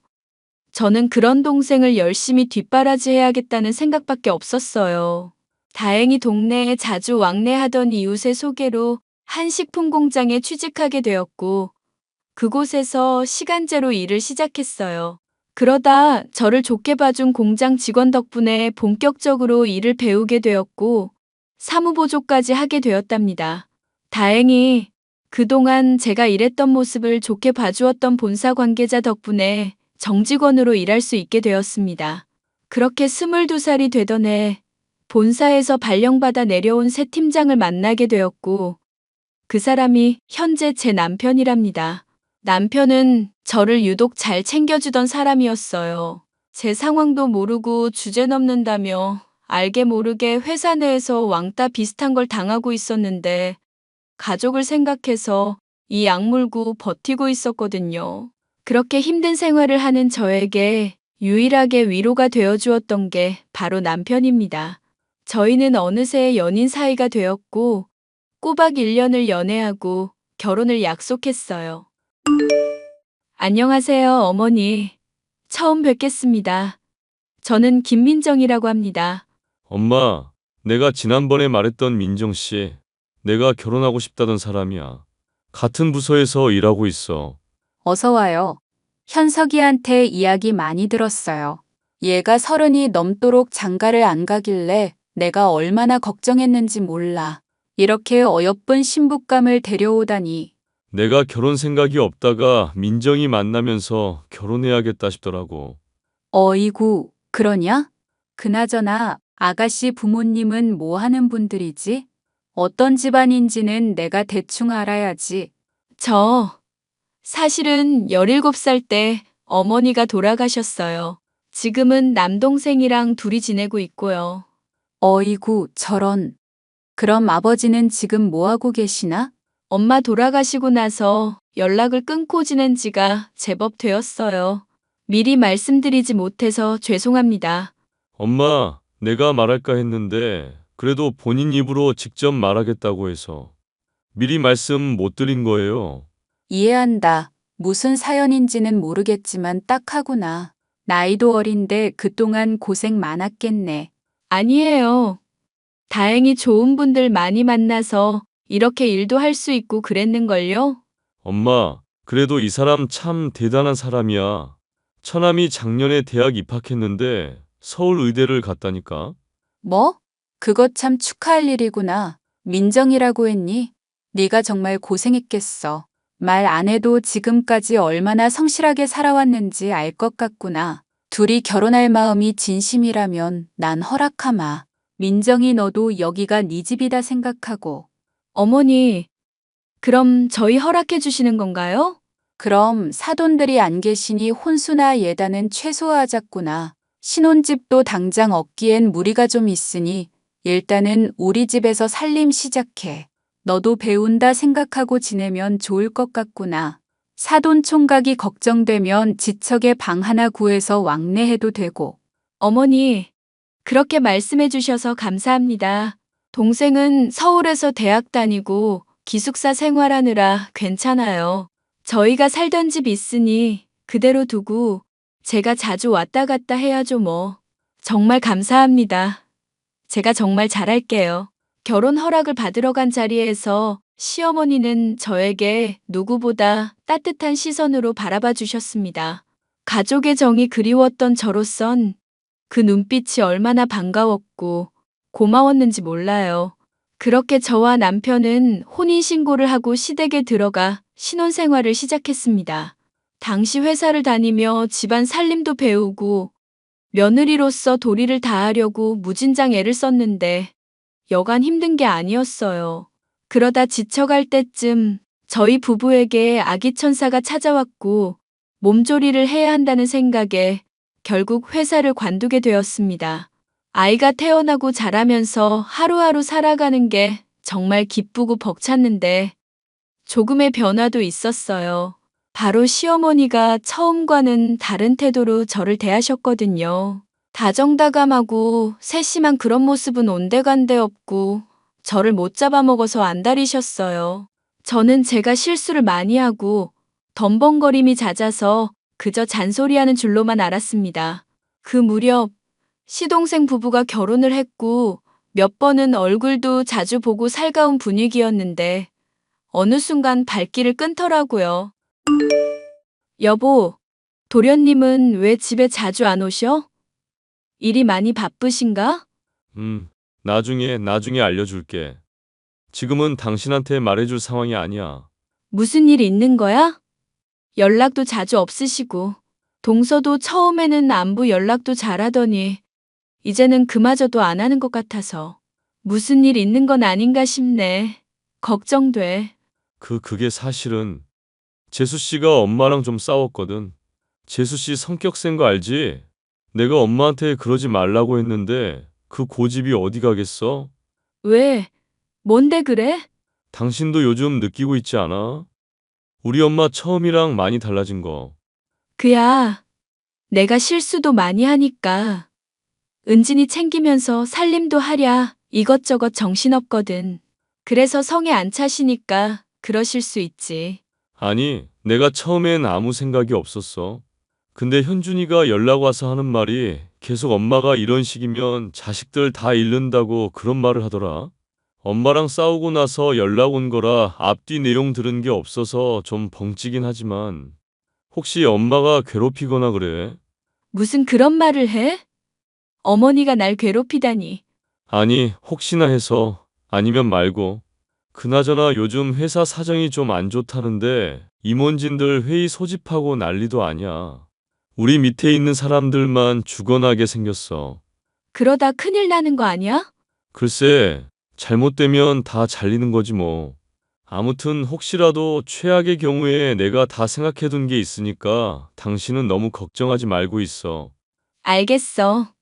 S2: 저는 그런 동생을 열심히 뒷바라지해야겠다는 생각밖에 없었어요. 다행히 동네에 자주 왕래하던 이웃의 소개로 한 식품 공장에 취직하게 되었고, 그곳에서 시간제로 일을 시작했어요. 그러다 저를 좋게 봐준 공장 직원 덕분에 본격적으로 일을 배우게 되었고, 사무보조까지 하게 되었답니다. 다행히 그동안 제가 일했던 모습을 좋게 봐주었던 본사 관계자 덕분에 정직원으로 일할 수 있게 되었습니다. 그렇게 22살이 되던 해 본사에서 발령받아 내려온 새 팀장을 만나게 되었고, 그 사람이 현재 제 남편이랍니다. 남편은 저를 유독 잘 챙겨주던 사람이었어요. 제 상황도 모르고 주제 넘는다며 알게 모르게 회사 내에서 왕따 비슷한 걸 당하고 있었는데, 가족을 생각해서 이 악물고 버티고 있었거든요. 그렇게 힘든 생활을 하는 저에게 유일하게 위로가 되어주었던 게 바로 남편입니다. 저희는 어느새 연인 사이가 되었고, 꼬박 1년을 연애하고 결혼을 약속했어요. 안녕하세요, 어머니. 처음 뵙겠습니다. 저는 김민정이라고 합니다.
S4: 엄마, 내가 지난번에 말했던 민정 씨, 내가 결혼하고 싶다던 사람이야. 같은 부서에서 일하고 있어.
S6: 어서 와요. 현석이한테 이야기 많이 들었어요. 얘가 30이 넘도록 장가를 안 가길래 내가 얼마나 걱정했는지 몰라. 이렇게 어여쁜 신부감을 데려오다니.
S4: 내가 결혼 생각이 없다가 민정이 만나면서 결혼해야겠다 싶더라고.
S6: 어이구, 그러냐? 그나저나 아가씨 부모님은 뭐 하는 분들이지? 어떤 집안인지는 내가 대충 알아야지.
S2: 사실은 17살 때 어머니가 돌아가셨어요. 지금은 남동생이랑 둘이 지내고 있고요.
S6: 어이구, 저런. 그럼 아버지는 지금 뭐 하고 계시나?
S2: 엄마 돌아가시고 나서 연락을 끊고 지낸 지가 제법 되었어요. 미리 말씀드리지 못해서 죄송합니다.
S4: 엄마, 내가 말할까 했는데 그래도 본인 입으로 직접 말하겠다고 해서 미리 말씀 못 드린 거예요.
S6: 이해한다. 무슨 사연인지는 모르겠지만 딱하구나. 나이도 어린데 그동안 고생 많았겠네.
S2: 아니에요. 다행히 좋은 분들 많이 만나서 이렇게 일도 할 수 있고 그랬는걸요?
S4: 엄마, 그래도 이 사람 참 대단한 사람이야. 처남이 작년에 대학 입학했는데 서울 의대를 갔다니까.
S6: 뭐? 그거 참 축하할 일이구나. 민정이라고 했니? 네가 정말 고생했겠어. 말 안 해도 지금까지 얼마나 성실하게 살아왔는지 알 것 같구나. 둘이 결혼할 마음이 진심이라면 난 허락하마. 민정이 너도 여기가 네 집이다 생각하고.
S2: 어머니, 그럼 저희 허락해 주시는 건가요?
S6: 그럼 사돈들이 안 계시니 혼수나 예단은 최소화하자꾸나. 신혼집도 당장 얻기엔 무리가 좀 있으니 일단은 우리 집에서 살림 시작해. 너도 배운다 생각하고 지내면 좋을 것 같구나. 사돈 총각이 걱정되면 지척에 방 하나 구해서 왕래해도 되고.
S2: 어머니, 그렇게 말씀해 주셔서 감사합니다. 동생은 서울에서 대학 다니고 기숙사 생활하느라 괜찮아요. 저희가 살던 집 있으니 그대로 두고 제가 자주 왔다 갔다 해야죠 뭐. 정말 감사합니다. 제가 정말 잘할게요. 결혼 허락을 받으러 간 자리에서 시어머니는 저에게 누구보다 따뜻한 시선으로 바라봐 주셨습니다. 가족의 정이 그리웠던 저로선 그 눈빛이 얼마나 반가웠고 고마웠는지 몰라요. 그렇게 저와 남편은 혼인신고를 하고 시댁에 들어가 신혼생활을 시작했습니다. 당시 회사를 다니며 집안 살림도 배우고 며느리로서 도리를 다하려고 무진장 애를 썼는데 여간 힘든 게 아니었어요. 그러다 지쳐갈 때쯤 저희 부부에게 아기 천사가 찾아왔고 몸조리를 해야 한다는 생각에 결국 회사를 관두게 되었습니다. 아이가 태어나고 자라면서 하루하루 살아가는 게 정말 기쁘고 벅찼는데 조금의 변화도 있었어요. 바로 시어머니가 처음과는 다른 태도로 저를 대하셨거든요. 다정다감하고 세심한 그런 모습은 온데간데 없고 저를 못 잡아먹어서 안달이셨어요. 저는 제가 실수를 많이 하고 덤벙거림이 잦아서 그저 잔소리하는 줄로만 알았습니다. 그 무렵 시동생 부부가 결혼을 했고 몇 번은 얼굴도 자주 보고 살가운 분위기였는데 어느 순간 발길을 끊더라고요. 여보, 도련님은 왜 집에 자주 안 오셔? 일이 많이 바쁘신가?
S4: 나중에 알려줄게. 지금은 당신한테 말해줄 상황이 아니야.
S2: 무슨 일 있는 거야? 연락도 자주 없으시고, 동서도 처음에는 안부 연락도 잘하더니, 이제는 그마저도 안 하는 것 같아서, 무슨 일 있는 건 아닌가 싶네. 걱정돼.
S4: 그게 사실은 재수 씨가 엄마랑 좀 싸웠거든. 재수 씨 성격 센 거 알지? 내가 엄마한테 그러지 말라고 했는데 그 고집이 어디 가겠어?
S2: 왜? 뭔데 그래?
S4: 당신도 요즘 느끼고 있지 않아? 우리 엄마 처음이랑 많이 달라진 거.
S2: 그야, 내가 실수도 많이 하니까, 은진이 챙기면서 살림도 하랴 이것저것 정신없거든. 그래서 성에 안 차시니까 그러실 수 있지.
S4: 아니, 내가 처음엔 아무 생각이 없었어. 근데 현준이가 연락 와서 하는 말이 계속 엄마가 이런 식이면 자식들 다 잃는다고 그런 말을 하더라. 엄마랑 싸우고 나서 연락 온 거라 앞뒤 내용 들은 게 없어서 좀 벙찌긴 하지만 혹시 엄마가 괴롭히거나 그래?
S2: 무슨 그런 말을 해? 어머니가 날 괴롭히다니.
S4: 아니, 혹시나 해서 아니면 말고. 그나저나 요즘 회사 사정이 좀 안 좋다는데 임원진들 회의 소집하고 난리도 아니야. 우리 밑에 있는 사람들만 죽어나게 생겼어.
S2: 그러다 큰일 나는 거 아니야?
S4: 글쎄, 잘못되면 다 잘리는 거지 뭐. 아무튼 혹시라도 최악의 경우에 내가 다 생각해둔 게 있으니까 당신은 너무 걱정하지 말고 있어.
S2: 알겠어.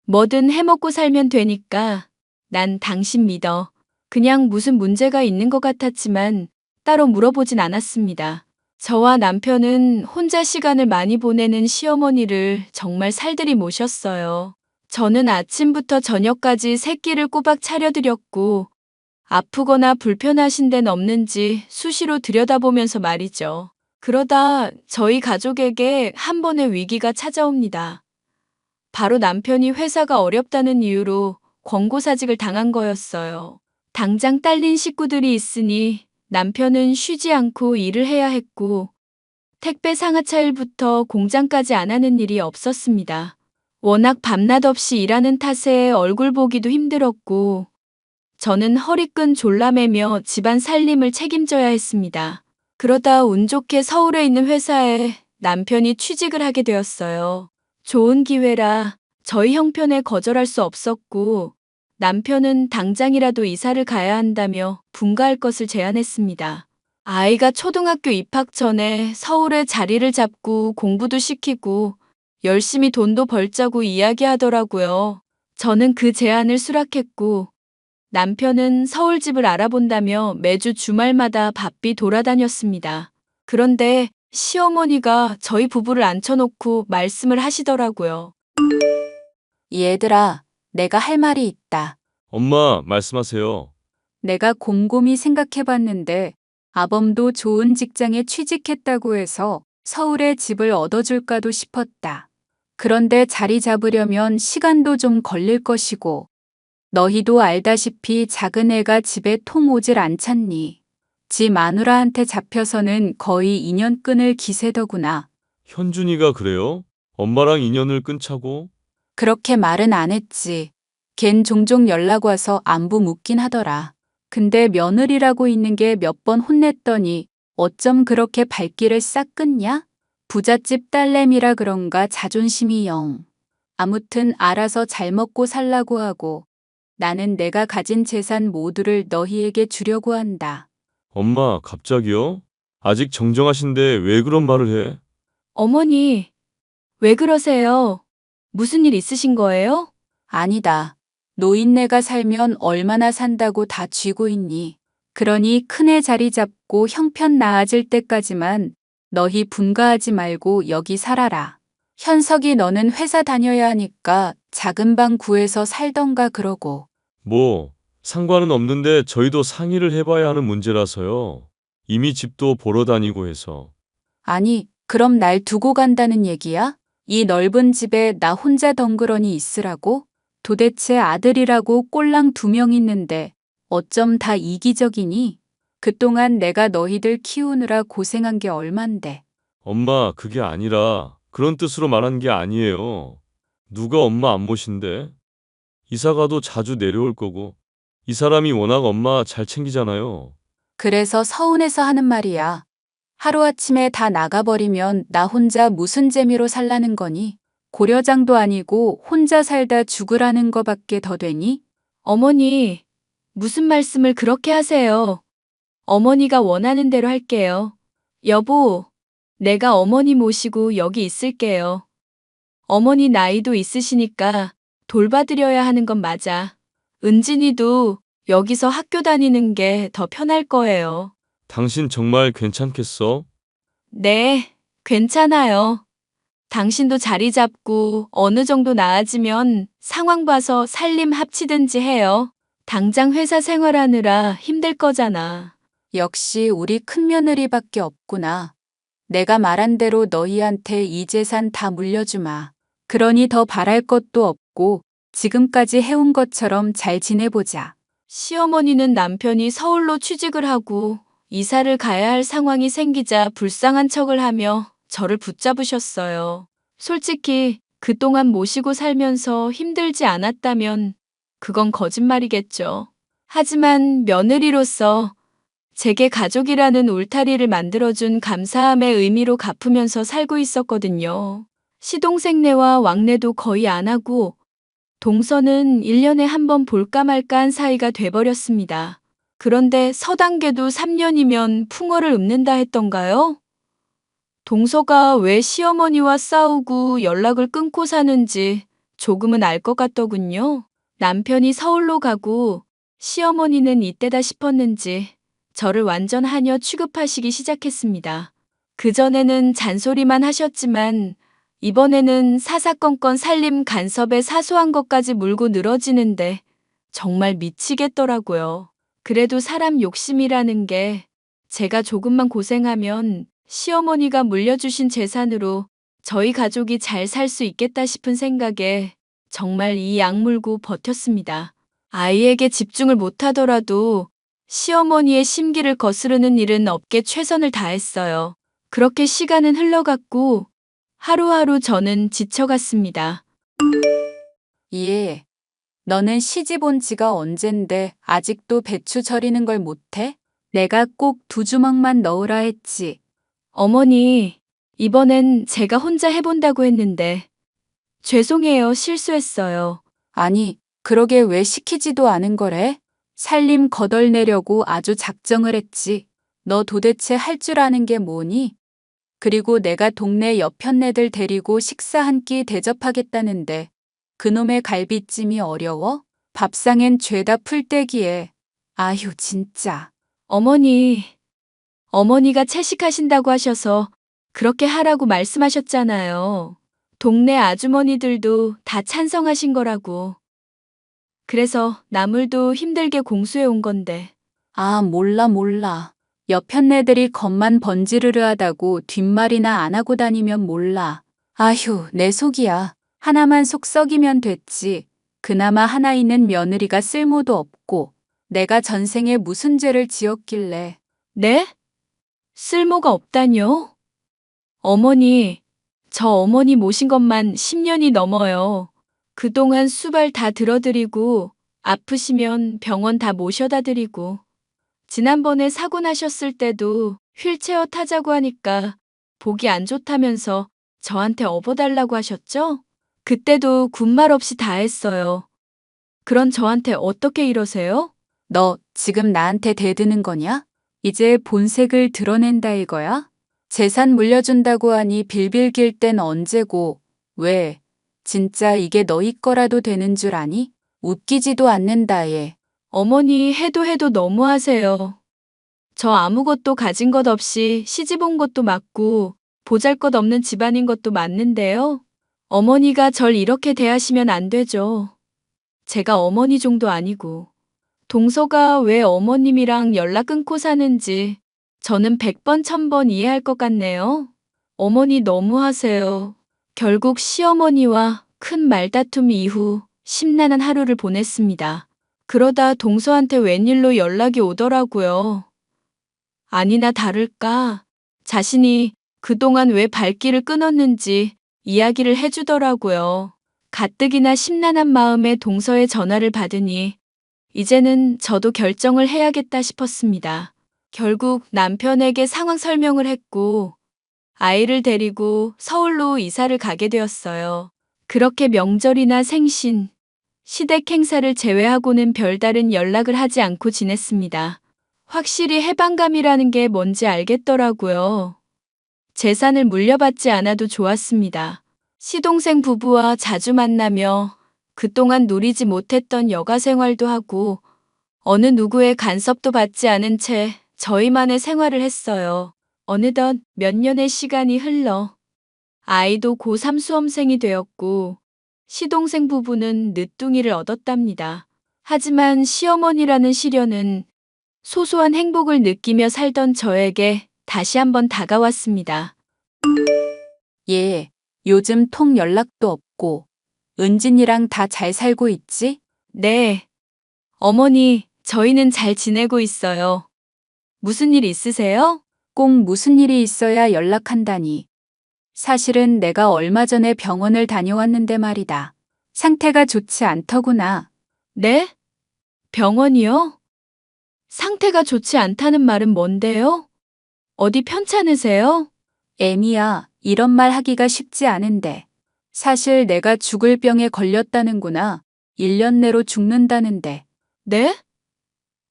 S2: 뭐든 해먹고 살면 되니까 난 당신 믿어. 그냥 무슨 문제가 있는 것 같았지만 따로 물어보진 않았습니다. 저와 남편은 혼자 시간을 많이 보내는 시어머니를 정말 살들이 모셨어요. 저는 아침부터 저녁까지 새끼를 꼬박 차려드렸고 아프거나 불편하신 데는 없는지 수시로 들여다보면서 말이죠. 그러다 저희 가족에게 한 번의 위기가 찾아옵니다. 바로 남편이 회사가 어렵다는 이유로 권고사직을 당한 거였어요. 당장 딸린 식구들이 있으니 남편은 쉬지 않고 일을 해야 했고 택배 상하차 일부터 공장까지 안 하는 일이 없었습니다. 워낙 밤낮 없이 일하는 탓에 얼굴 보기도 힘들었고 저는 허리끈 졸라매며 집안 살림을 책임져야 했습니다. 그러다 운 좋게 서울에 있는 회사에 남편이 취직을 하게 되었어요. 좋은 기회라 저희 형편에 거절할 수 없었고 남편은 당장이라도 이사를 가야 한다며 분가할 것을 제안했습니다. 아이가 초등학교 입학 전에 서울에 자리를 잡고 공부도 시키고 열심히 돈도 벌자고 이야기하더라고요. 저는 그 제안을 수락했고 남편은 서울집을 알아본다며 매주 주말마다 바삐 돌아다녔습니다. 그런데 시어머니가 저희 부부를 앉혀놓고 말씀을 하시더라고요.
S6: 얘들아, 내가 할 말이 있다.
S4: 엄마, 말씀하세요.
S6: 내가 곰곰이 생각해봤는데 아범도 좋은 직장에 취직했다고 해서 서울에 집을 얻어줄까도 싶었다. 그런데 자리 잡으려면 시간도 좀 걸릴 것이고 너희도 알다시피 작은 애가 집에 통 오질 않잖니. 지 마누라한테 잡혀서는 거의 인연 끊을 기세더구나.
S4: 현준이가 그래요? 엄마랑 인연을 끊자고?
S6: 그렇게 말은 안 했지. 걘 종종 연락 와서 안부 묻긴 하더라. 근데 며느리라고 있는 게 몇 번 혼냈더니 어쩜 그렇게 발길을 싹 끊냐? 부잣집 딸내미라 그런가 자존심이 영. 아무튼 알아서 잘 먹고 살라고 하고 나는 내가 가진 재산 모두를 너희에게 주려고 한다.
S4: 엄마, 갑자기요? 아직 정정하신데 왜 그런 말을 해?
S2: 어머니, 왜 그러세요? 무슨 일 있으신 거예요?
S6: 아니다. 노인네가 살면 얼마나 산다고 다 쥐고 있니? 그러니 큰애 자리 잡고 형편 나아질 때까지만 너희 분가하지 말고 여기 살아라. 현석이 너는 회사 다녀야 하니까 작은 방 구해서 살던가 그러고.
S4: 뭐, 상관은 없는데 저희도 상의를 해봐야 하는 문제라서요. 이미 집도 보러 다니고 해서.
S6: 아니, 그럼 날 두고 간다는 얘기야? 이 넓은 집에 나 혼자 덩그러니 있으라고? 도대체 아들이라고 꼴랑 2명 있는데 어쩜 다 이기적이니? 그동안 내가 너희들 키우느라 고생한 게 얼만데.
S4: 엄마, 그게 아니라 그런 뜻으로 말한 게 아니에요. 누가 엄마 안 모신대? 이사가도 자주 내려올 거고. 이 사람이 워낙 엄마 잘 챙기잖아요.
S6: 그래서 서운해서 하는 말이야. 하루아침에 다 나가버리면 나 혼자 무슨 재미로 살라는 거니? 고려장도 아니고 혼자 살다 죽으라는 거밖에 더 되니?
S2: 어머니, 무슨 말씀을 그렇게 하세요? 어머니가 원하는 대로 할게요. 여보, 내가 어머니 모시고 여기 있을게요. 어머니 나이도 있으시니까 돌봐드려야 하는 건 맞아. 은진이도 여기서 학교 다니는 게 더 편할 거예요.
S4: 당신 정말 괜찮겠어?
S2: 네, 괜찮아요. 당신도 자리 잡고 어느 정도 나아지면 상황 봐서 살림 합치든지 해요. 당장 회사 생활하느라 힘들 거잖아.
S6: 역시 우리 큰며느리밖에 없구나. 내가 말한 대로 너희한테 이 재산 다 물려주마. 그러니 더 바랄 것도 없고 지금까지 해온 것처럼 잘 지내보자.
S2: 시어머니는 남편이 서울로 취직을 하고 이사를 가야 할 상황이 생기자 불쌍한 척을 하며 저를 붙잡으셨어요. 솔직히 그동안 모시고 살면서 힘들지 않았다면 그건 거짓말이겠죠. 하지만 며느리로서 제게 가족이라는 울타리를 만들어준 감사함의 의미로 갚으면서 살고 있었거든요. 시동생네와 왕래도 거의 안 하고 동서는 1년에 한 번 볼까 말까 한 사이가 돼버렸습니다. 그런데 서당계도 3년이면 풍어를 읊는다 했던가요? 동서가 왜 시어머니와 싸우고 연락을 끊고 사는지 조금은 알 것 같더군요. 남편이 서울로 가고 시어머니는 이때다 싶었는지 저를 완전 하녀 취급하시기 시작했습니다. 그전에는 잔소리만 하셨지만 이번에는 사사건건 살림 간섭에 사소한 것까지 물고 늘어지는데 정말 미치겠더라고요. 그래도 사람 욕심이라는 게 제가 조금만 고생하면 시어머니가 물려주신 재산으로 저희 가족이 잘 살 수 있겠다 싶은 생각에 정말 이 악물고 버텼습니다. 아이에게 집중을 못하더라도 시어머니의 심기를 거스르는 일은 없게 최선을 다했어요. 그렇게 시간은 흘러갔고 하루하루 저는 지쳐갔습니다.
S6: 예. 너는 시집 온 지가 언젠데 아직도 배추 절이는 걸 못해? 내가 꼭 2주먹만 넣으라 했지.
S2: 어머니, 이번엔 제가 혼자 해본다고 했는데 죄송해요. 실수했어요.
S6: 아니, 그러게 왜 시키지도 않은 거래? 살림 거덜내려고 아주 작정을 했지. 너 도대체 할 줄 아는 게 뭐니? 그리고 내가 동네 여편네들 데리고 식사 한 끼 대접하겠다는데 그놈의 갈비찜이 어려워? 밥상엔 죄다 풀떼기에. 아휴 진짜.
S2: 어머니가 채식하신다고 하셔서 그렇게 하라고 말씀하셨잖아요. 동네 아주머니들도 다 찬성하신 거라고. 그래서 나물도 힘들게 공수해 온 건데.
S6: 아 몰라. 여편네들이 겉만 번지르르하다고 뒷말이나 안 하고 다니면 몰라. 아휴 내 속이야. 하나만 속 썩이면 됐지. 그나마 하나 있는 며느리가 쓸모도 없고 내가 전생에 무슨 죄를 지었길래.
S2: 네? 쓸모가 없다뇨? 어머니, 저 어머니 모신 것만 10년이 넘어요. 그동안 수발 다 들어드리고 아프시면 병원 다 모셔다 드리고 지난번에 사고 나셨을 때도 휠체어 타자고 하니까 보기 안 좋다면서 저한테 업어달라고 하셨죠? 그때도 군말 없이 다 했어요. 그런 저한테 어떻게 이러세요?
S6: 너 지금 나한테 대드는 거냐? 이제 본색을 드러낸다 이거야? 재산 물려준다고 하니 빌빌 길 땐 언제고, 왜? 진짜 이게 너희 거라도 되는 줄 아니? 웃기지도 않는다 얘.
S2: 어머니 해도 너무하세요. 저 아무것도 가진 것 없이 시집 온 것도 맞고 보잘것없는 집안인 것도 맞는데요. 어머니가 절 이렇게 대하시면 안 되죠. 제가 어머니 정도 아니고. 동서가 왜 어머님이랑 연락 끊고 사는지 저는 100번 1000번 이해할 것 같네요. 어머니 너무하세요. 결국 시어머니와 큰 말다툼 이후 심란한 하루를 보냈습니다. 그러다 동서한테 웬일로 연락이 오더라고요. 아니나 다를까 자신이 그동안 왜 발길을 끊었는지 이야기를 해주더라고요. 가뜩이나 심란한 마음에 동서의 전화를 받으니 이제는 저도 결정을 해야겠다 싶었습니다. 결국 남편에게 상황 설명을 했고 아이를 데리고 서울로 이사를 가게 되었어요. 그렇게 명절이나 생신, 시댁 행사를 제외하고는 별다른 연락을 하지 않고 지냈습니다. 확실히 해방감이라는 게 뭔지 알겠더라고요. 재산을 물려받지 않아도 좋았습니다. 시동생 부부와 자주 만나며 그동안 누리지 못했던 여가 생활도 하고 어느 누구의 간섭도 받지 않은 채 저희만의 생활을 했어요. 어느덧 몇 년의 시간이 흘러 아이도 고3 수험생이 되었고 시동생 부부는 늦둥이를 얻었답니다. 하지만 시어머니라는 시련은 소소한 행복을 느끼며 살던 저에게 다시 한번 다가왔습니다.
S6: 얘, 요즘 통 연락도 없고, 은진이랑 다 잘 살고 있지?
S2: 네. 어머니, 저희는 잘 지내고 있어요. 무슨 일 있으세요?
S6: 꼭 무슨 일이 있어야 연락한다니. 사실은 내가 얼마 전에 병원을 다녀왔는데 말이다. 상태가 좋지 않더구나.
S2: 네? 병원이요? 상태가 좋지 않다는 말은 뭔데요? 어디 편찮으세요?
S6: 애미야, 이런 말 하기가 쉽지 않은데. 사실 내가 죽을 병에 걸렸다는구나. 1년 내로 죽는다는데.
S2: 네?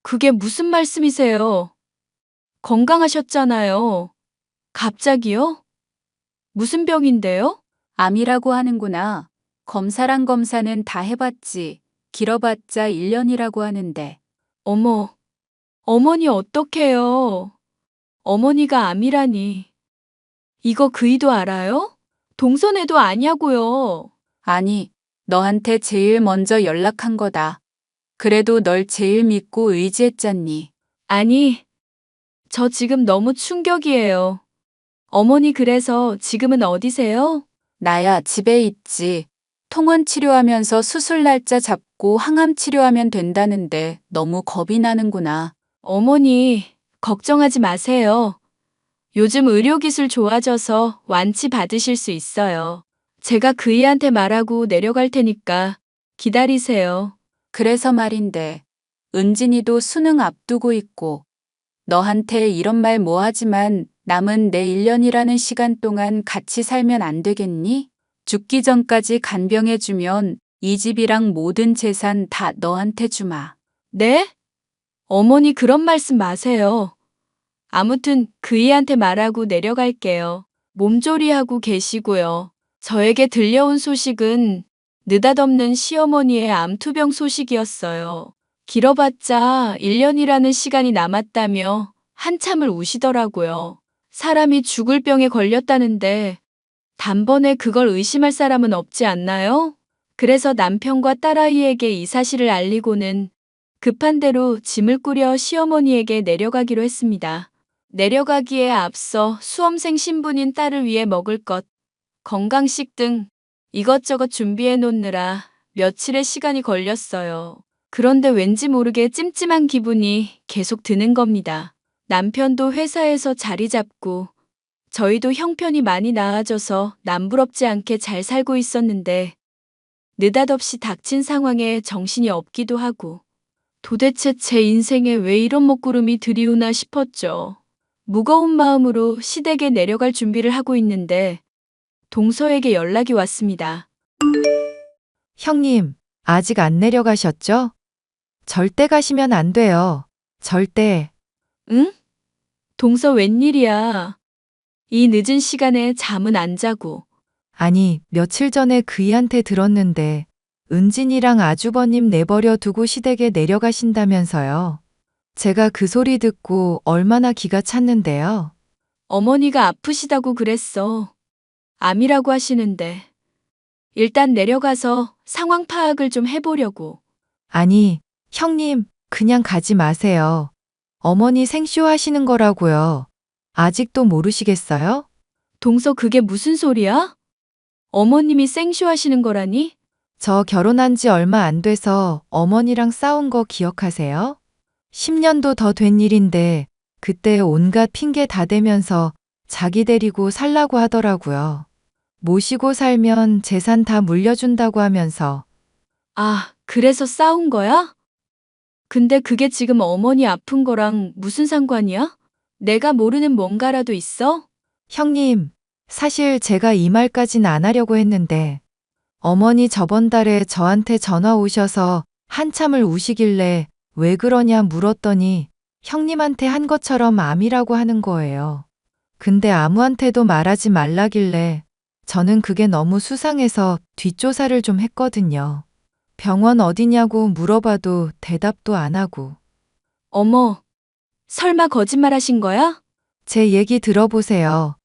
S2: 그게 무슨 말씀이세요? 건강하셨잖아요. 갑자기요? 무슨 병인데요?
S6: 암이라고 하는구나. 검사랑 검사는 다 해봤지. 길어봤자 1년이라고 하는데.
S2: 어머, 어머니 어떡해요? 어머니가 암이라니. 이거 그이도 알아요? 동선애도 아냐고요.
S6: 아니, 너한테 제일 먼저 연락한 거다. 그래도 널 제일 믿고 의지했잖니.
S2: 아니, 저 지금 너무 충격이에요. 어머니 그래서 지금은 어디세요?
S6: 나야 집에 있지. 통원 치료하면서 수술 날짜 잡고 항암 치료하면 된다는데 너무 겁이 나는구나.
S2: 어머니, 걱정하지 마세요. 요즘 의료기술 좋아져서 완치 받으실 수 있어요. 제가 그이한테 말하고 내려갈 테니까 기다리세요.
S6: 그래서 말인데, 은진이도 수능 앞두고 있고, 너한테 이런 말 뭐하지만 남은 내 1년이라는 시간 동안 같이 살면 안 되겠니? 죽기 전까지 간병해주면 이 집이랑 모든 재산 다 너한테 주마.
S2: 네? 어머니 그런 말씀 마세요. 아무튼 그이한테 말하고 내려갈게요. 몸조리하고 계시고요. 저에게 들려온 소식은 느닷없는 시어머니의 암투병 소식이었어요. 길어봤자 1년이라는 시간이 남았다며 한참을 우시더라고요. 사람이 죽을 병에 걸렸다는데 단번에 그걸 의심할 사람은 없지 않나요? 그래서 남편과 딸아이에게 이 사실을 알리고는 급한 대로 짐을 꾸려 시어머니에게 내려가기로 했습니다. 내려가기에 앞서 수험생 신분인 딸을 위해 먹을 것, 건강식 등 이것저것 준비해 놓느라 며칠의 시간이 걸렸어요. 그런데 왠지 모르게 찜찜한 기분이 계속 드는 겁니다. 남편도 회사에서 자리 잡고 저희도 형편이 많이 나아져서 남부럽지 않게 잘 살고 있었는데 느닷없이 닥친 상황에 정신이 없기도 하고 도대체 제 인생에 왜 이런 먹구름이 들이우나 싶었죠. 무거운 마음으로 시댁에 내려갈 준비를 하고 있는데 동서에게 연락이 왔습니다.
S3: 형님, 아직 안 내려가셨죠? 절대 가시면 안 돼요. 절대.
S2: 응? 동서 웬일이야. 이 늦은 시간에 잠은 안 자고.
S3: 아니, 며칠 전에 그이한테 들었는데 은진이랑 아주버님 내버려 두고 시댁에 내려가신다면서요. 제가 그 소리 듣고 얼마나 기가 찼는데요.
S2: 어머니가 아프시다고 그랬어. 암이라고 하시는데. 일단 내려가서 상황 파악을 좀 해보려고.
S3: 아니, 형님, 그냥 가지 마세요. 어머니 생쇼 하시는 거라고요. 아직도 모르시겠어요?
S2: 동서 그게 무슨 소리야? 어머님이 생쇼 하시는 거라니?
S3: 저 결혼한 지 얼마 안 돼서 어머니랑 싸운 거 기억하세요? 10년도 더 된 일인데 그때 온갖 핑계 다 대면서 자기 데리고 살라고 하더라고요. 모시고 살면 재산 다 물려준다고 하면서.
S2: 아, 그래서 싸운 거야? 근데 그게 지금 어머니 아픈 거랑 무슨 상관이야? 내가 모르는 뭔가라도 있어?
S3: 형님, 사실 제가 이 말까진 안 하려고 했는데 어머니 저번 달에 저한테 전화 오셔서 한참을 우시길래 왜 그러냐 물었더니 형님한테 한 것처럼 암이라고 하는 거예요. 근데 아무한테도 말하지 말라길래 저는 그게 너무 수상해서 뒷조사를 좀 했거든요. 병원 어디냐고 물어봐도 대답도 안 하고.
S2: 어머, 설마 거짓말하신 거야?
S3: 제 얘기 들어보세요.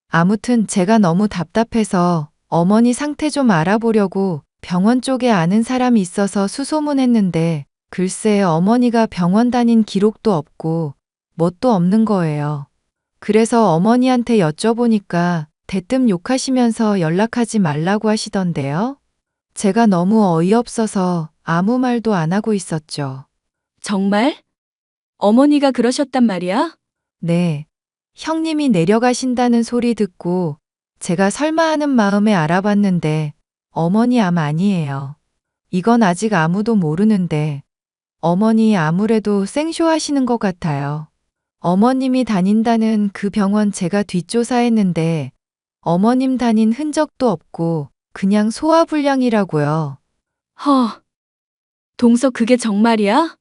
S3: 아무튼 제가 너무 답답해서 어머니 상태 좀 알아보려고 병원 쪽에 아는 사람이 있어서 수소문했는데 글쎄 어머니가 병원 다닌 기록도 없고 뭣도 없는 거예요. 그래서 어머니한테 여쭤보니까 대뜸 욕하시면서 연락하지 말라고 하시던데요. 제가 너무 어이없어서 아무 말도 안 하고 있었죠.
S2: 정말? 어머니가 그러셨단 말이야?
S3: 네. 형님이 내려가신다는 소리 듣고 제가 설마 하는 마음에 알아봤는데 어머니 암 아니에요. 이건 아직 아무도 모르는데 어머니 아무래도 생쇼 하시는 것 같아요. 어머님이 다닌다는 그 병원 제가 뒷조사했는데 어머님 다닌 흔적도 없고 그냥 소화불량이라고요.
S2: 허, 동서 그게 정말이야?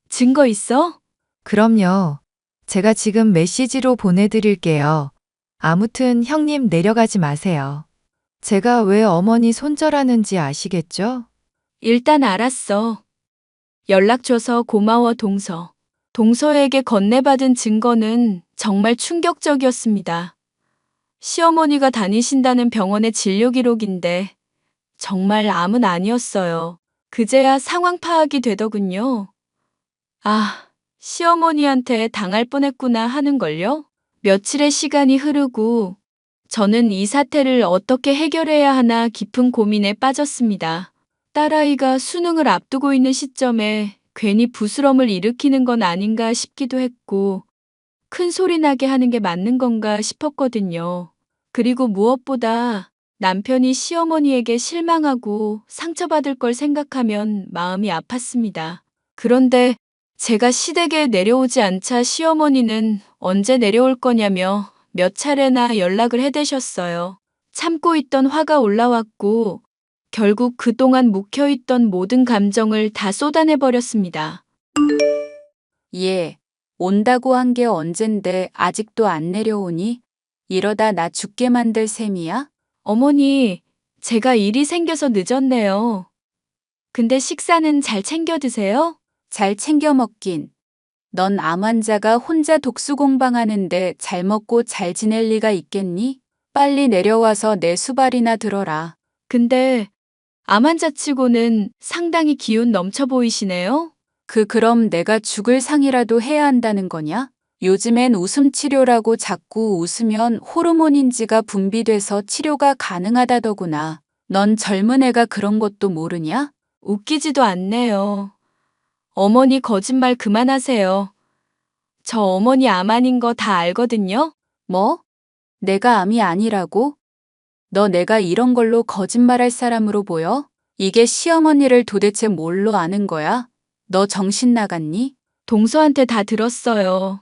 S2: 증거 있어?
S3: 그럼요. 제가 지금 메시지로 보내드릴게요. 아무튼 형님 내려가지 마세요. 제가 왜 어머니 손절하는지 아시겠죠?
S2: 일단 알았어. 연락 줘서 고마워, 동서. 동서에게 건네받은 증거는 정말 충격적이었습니다. 시어머니가 다니신다는 병원의 진료 기록인데 정말 암은 아니었어요. 그제야 상황 파악이 되더군요. 아, 시어머니한테 당할 뻔했구나 하는걸요? 며칠의 시간이 흐르고 저는 이 사태를 어떻게 해결해야 하나 깊은 고민에 빠졌습니다. 딸아이가 수능을 앞두고 있는 시점에 괜히 부스럼을 일으키는 건 아닌가 싶기도 했고 큰 소리 나게 하는 게 맞는 건가 싶었거든요. 그리고 무엇보다 남편이 시어머니에게 실망하고 상처받을 걸 생각하면 마음이 아팠습니다. 그런데 제가 시댁에 내려오지 않자 시어머니는 언제 내려올 거냐며 몇 차례나 연락을 해대셨어요. 참고 있던 화가 올라왔고 결국 그동안 묵혀있던 모든 감정을 다 쏟아내버렸습니다.
S6: 얘, 온다고 한 게 언젠데 아직도 안 내려오니? 이러다 나 죽게 만들 셈이야?
S2: 어머니, 제가 일이 생겨서 늦었네요. 근데 식사는 잘 챙겨 드세요?
S6: 잘 챙겨 먹긴. 넌 암 환자가 혼자 독수공방하는데 잘 먹고 잘 지낼 리가 있겠니? 빨리 내려와서 내 수발이나 들어라.
S2: 근데 암 환자치고는 상당히 기운 넘쳐 보이시네요?
S6: 그럼 내가 죽을 상이라도 해야 한다는 거냐? 요즘엔 웃음 치료라고 자꾸 웃으면 호르몬인지가 분비돼서 치료가 가능하다더구나. 넌 젊은 애가 그런 것도 모르냐?
S2: 웃기지도 않네요. 어머니 거짓말 그만하세요. 저 어머니 암 아닌 거 다 알거든요?
S6: 뭐? 내가 암이 아니라고? 너 내가 이런 걸로 거짓말할 사람으로 보여? 이게 시어머니를 도대체 뭘로 아는 거야? 너 정신 나갔니?
S2: 동서한테 다 들었어요.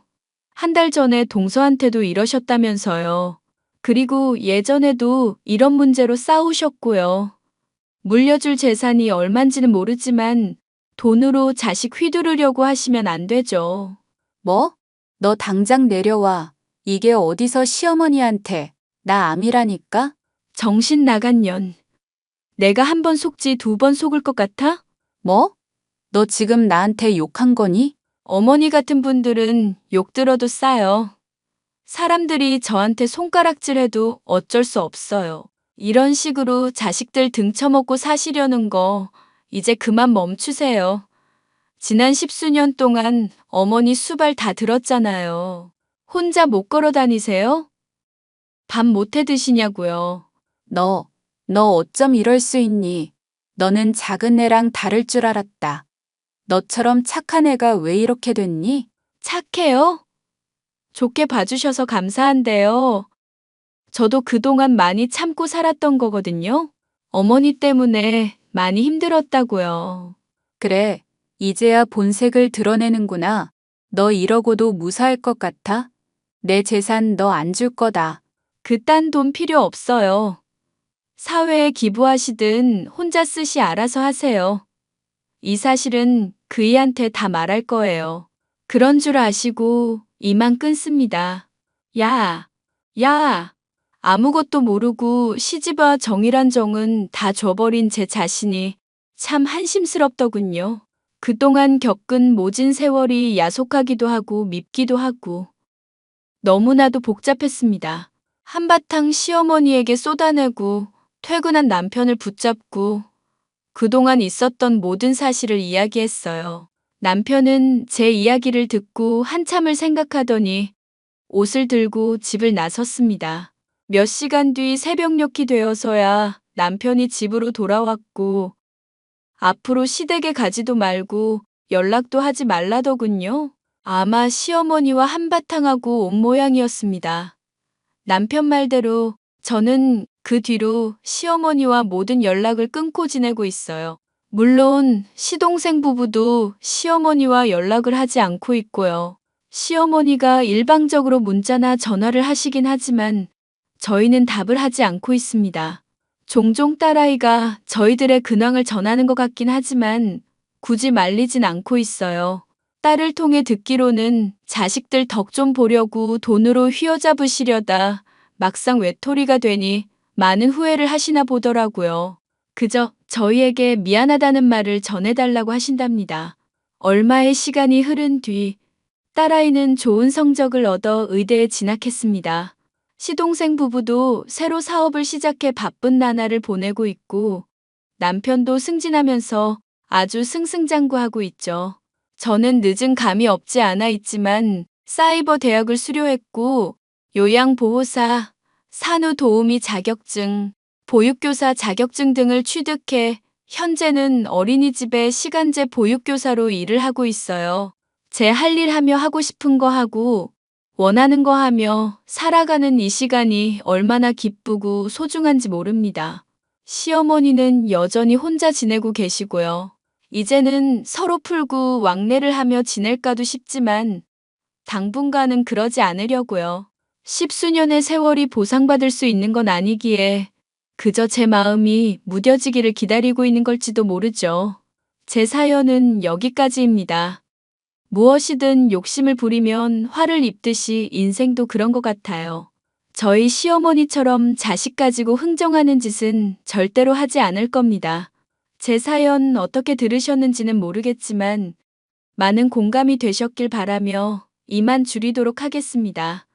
S2: 한 달 전에 동서한테도 이러셨다면서요. 그리고 예전에도 이런 문제로 싸우셨고요. 물려줄 재산이 얼만지는 모르지만 돈으로 자식 휘두르려고 하시면 안 되죠.
S6: 뭐? 너 당장 내려와. 이게 어디서 시어머니한테. 나 암이라니까?
S2: 정신 나간 년. 내가 한 번 속지 두 번 속을 것 같아?
S6: 뭐? 너 지금 나한테 욕한 거니?
S2: 어머니 같은 분들은 욕 들어도 싸요. 사람들이 저한테 손가락질해도 어쩔 수 없어요. 이런 식으로 자식들 등쳐먹고 사시려는 거 이제 그만 멈추세요. 지난 10수년 동안 어머니 수발 다 들었잖아요. 혼자 못 걸어 다니세요? 밥 못 해 드시냐고요.
S6: 너 어쩜 이럴 수 있니? 너는 작은 애랑 다를 줄 알았다. 너처럼 착한 애가 왜 이렇게 됐니?
S2: 착해요? 좋게 봐주셔서 감사한데요. 저도 그동안 많이 참고 살았던 거거든요. 어머니 때문에 많이 힘들었다고요.
S6: 그래, 이제야 본색을 드러내는구나. 너 이러고도 무사할 것 같아? 내 재산 너 안 줄 거다.
S2: 그딴 돈 필요 없어요. 사회에 기부하시든 혼자 쓰시 알아서 하세요. 이 사실은 그이한테 다 말할 거예요. 그런 줄 아시고 이만 끊습니다. 야, 야. 아무것도 모르고 시집와 정이란 정은 다 줘버린 제 자신이 참 한심스럽더군요. 그동안 겪은 모진 세월이 야속하기도 하고 밉기도 하고 너무나도 복잡했습니다. 한바탕 시어머니에게 쏟아내고 퇴근한 남편을 붙잡고 그동안 있었던 모든 사실을 이야기했어요. 남편은 제 이야기를 듣고 한참을 생각하더니 옷을 들고 집을 나섰습니다. 몇 시간 뒤 새벽녘이 되어서야 남편이 집으로 돌아왔고 앞으로 시댁에 가지도 말고 연락도 하지 말라더군요. 아마 시어머니와 한바탕하고 온 모양이었습니다. 남편 말대로 저는 그 뒤로 시어머니와 모든 연락을 끊고 지내고 있어요. 물론 시동생 부부도 시어머니와 연락을 하지 않고 있고요. 시어머니가 일방적으로 문자나 전화를 하시긴 하지만 저희는 답을 하지 않고 있습니다. 종종 딸아이가 저희들의 근황을 전하는 것 같긴 하지만 굳이 말리진 않고 있어요. 딸을 통해 듣기로는 자식들 덕 좀 보려고 돈으로 휘어잡으시려다 막상 외톨이가 되니 많은 후회를 하시나 보더라고요. 그저 저희에게 미안하다는 말을 전해달라고 하신답니다. 얼마의 시간이 흐른 뒤 딸아이는 좋은 성적을 얻어 의대에 진학했습니다. 시동생 부부도 새로 사업을 시작해 바쁜 나날을 보내고 있고 남편도 승진하면서 아주 승승장구하고 있죠. 저는 늦은 감이 없지 않아 있지만 사이버 대학을 수료했고 요양보호사, 산후도우미 자격증, 보육교사 자격증 등을 취득해 현재는 어린이집에 시간제 보육교사로 일을 하고 있어요. 제 할 일 하며 하고 싶은 거 하고 원하는 거 하며 살아가는 이 시간이 얼마나 기쁘고 소중한지 모릅니다. 시어머니는 여전히 혼자 지내고 계시고요. 이제는 서로 풀고 왕래를 하며 지낼까도 싶지만 당분간은 그러지 않으려고요. 10수년의 세월이 보상받을 수 있는 건 아니기에 그저 제 마음이 무뎌지기를 기다리고 있는 걸지도 모르죠. 제 사연은 여기까지입니다. 무엇이든 욕심을 부리면 화를 입듯이 인생도 그런 것 같아요. 저희 시어머니처럼 자식 가지고 흥정하는 짓은 절대로 하지 않을 겁니다. 제 사연 어떻게 들으셨는지는 모르겠지만 많은 공감이 되셨길 바라며 이만 줄이도록 하겠습니다.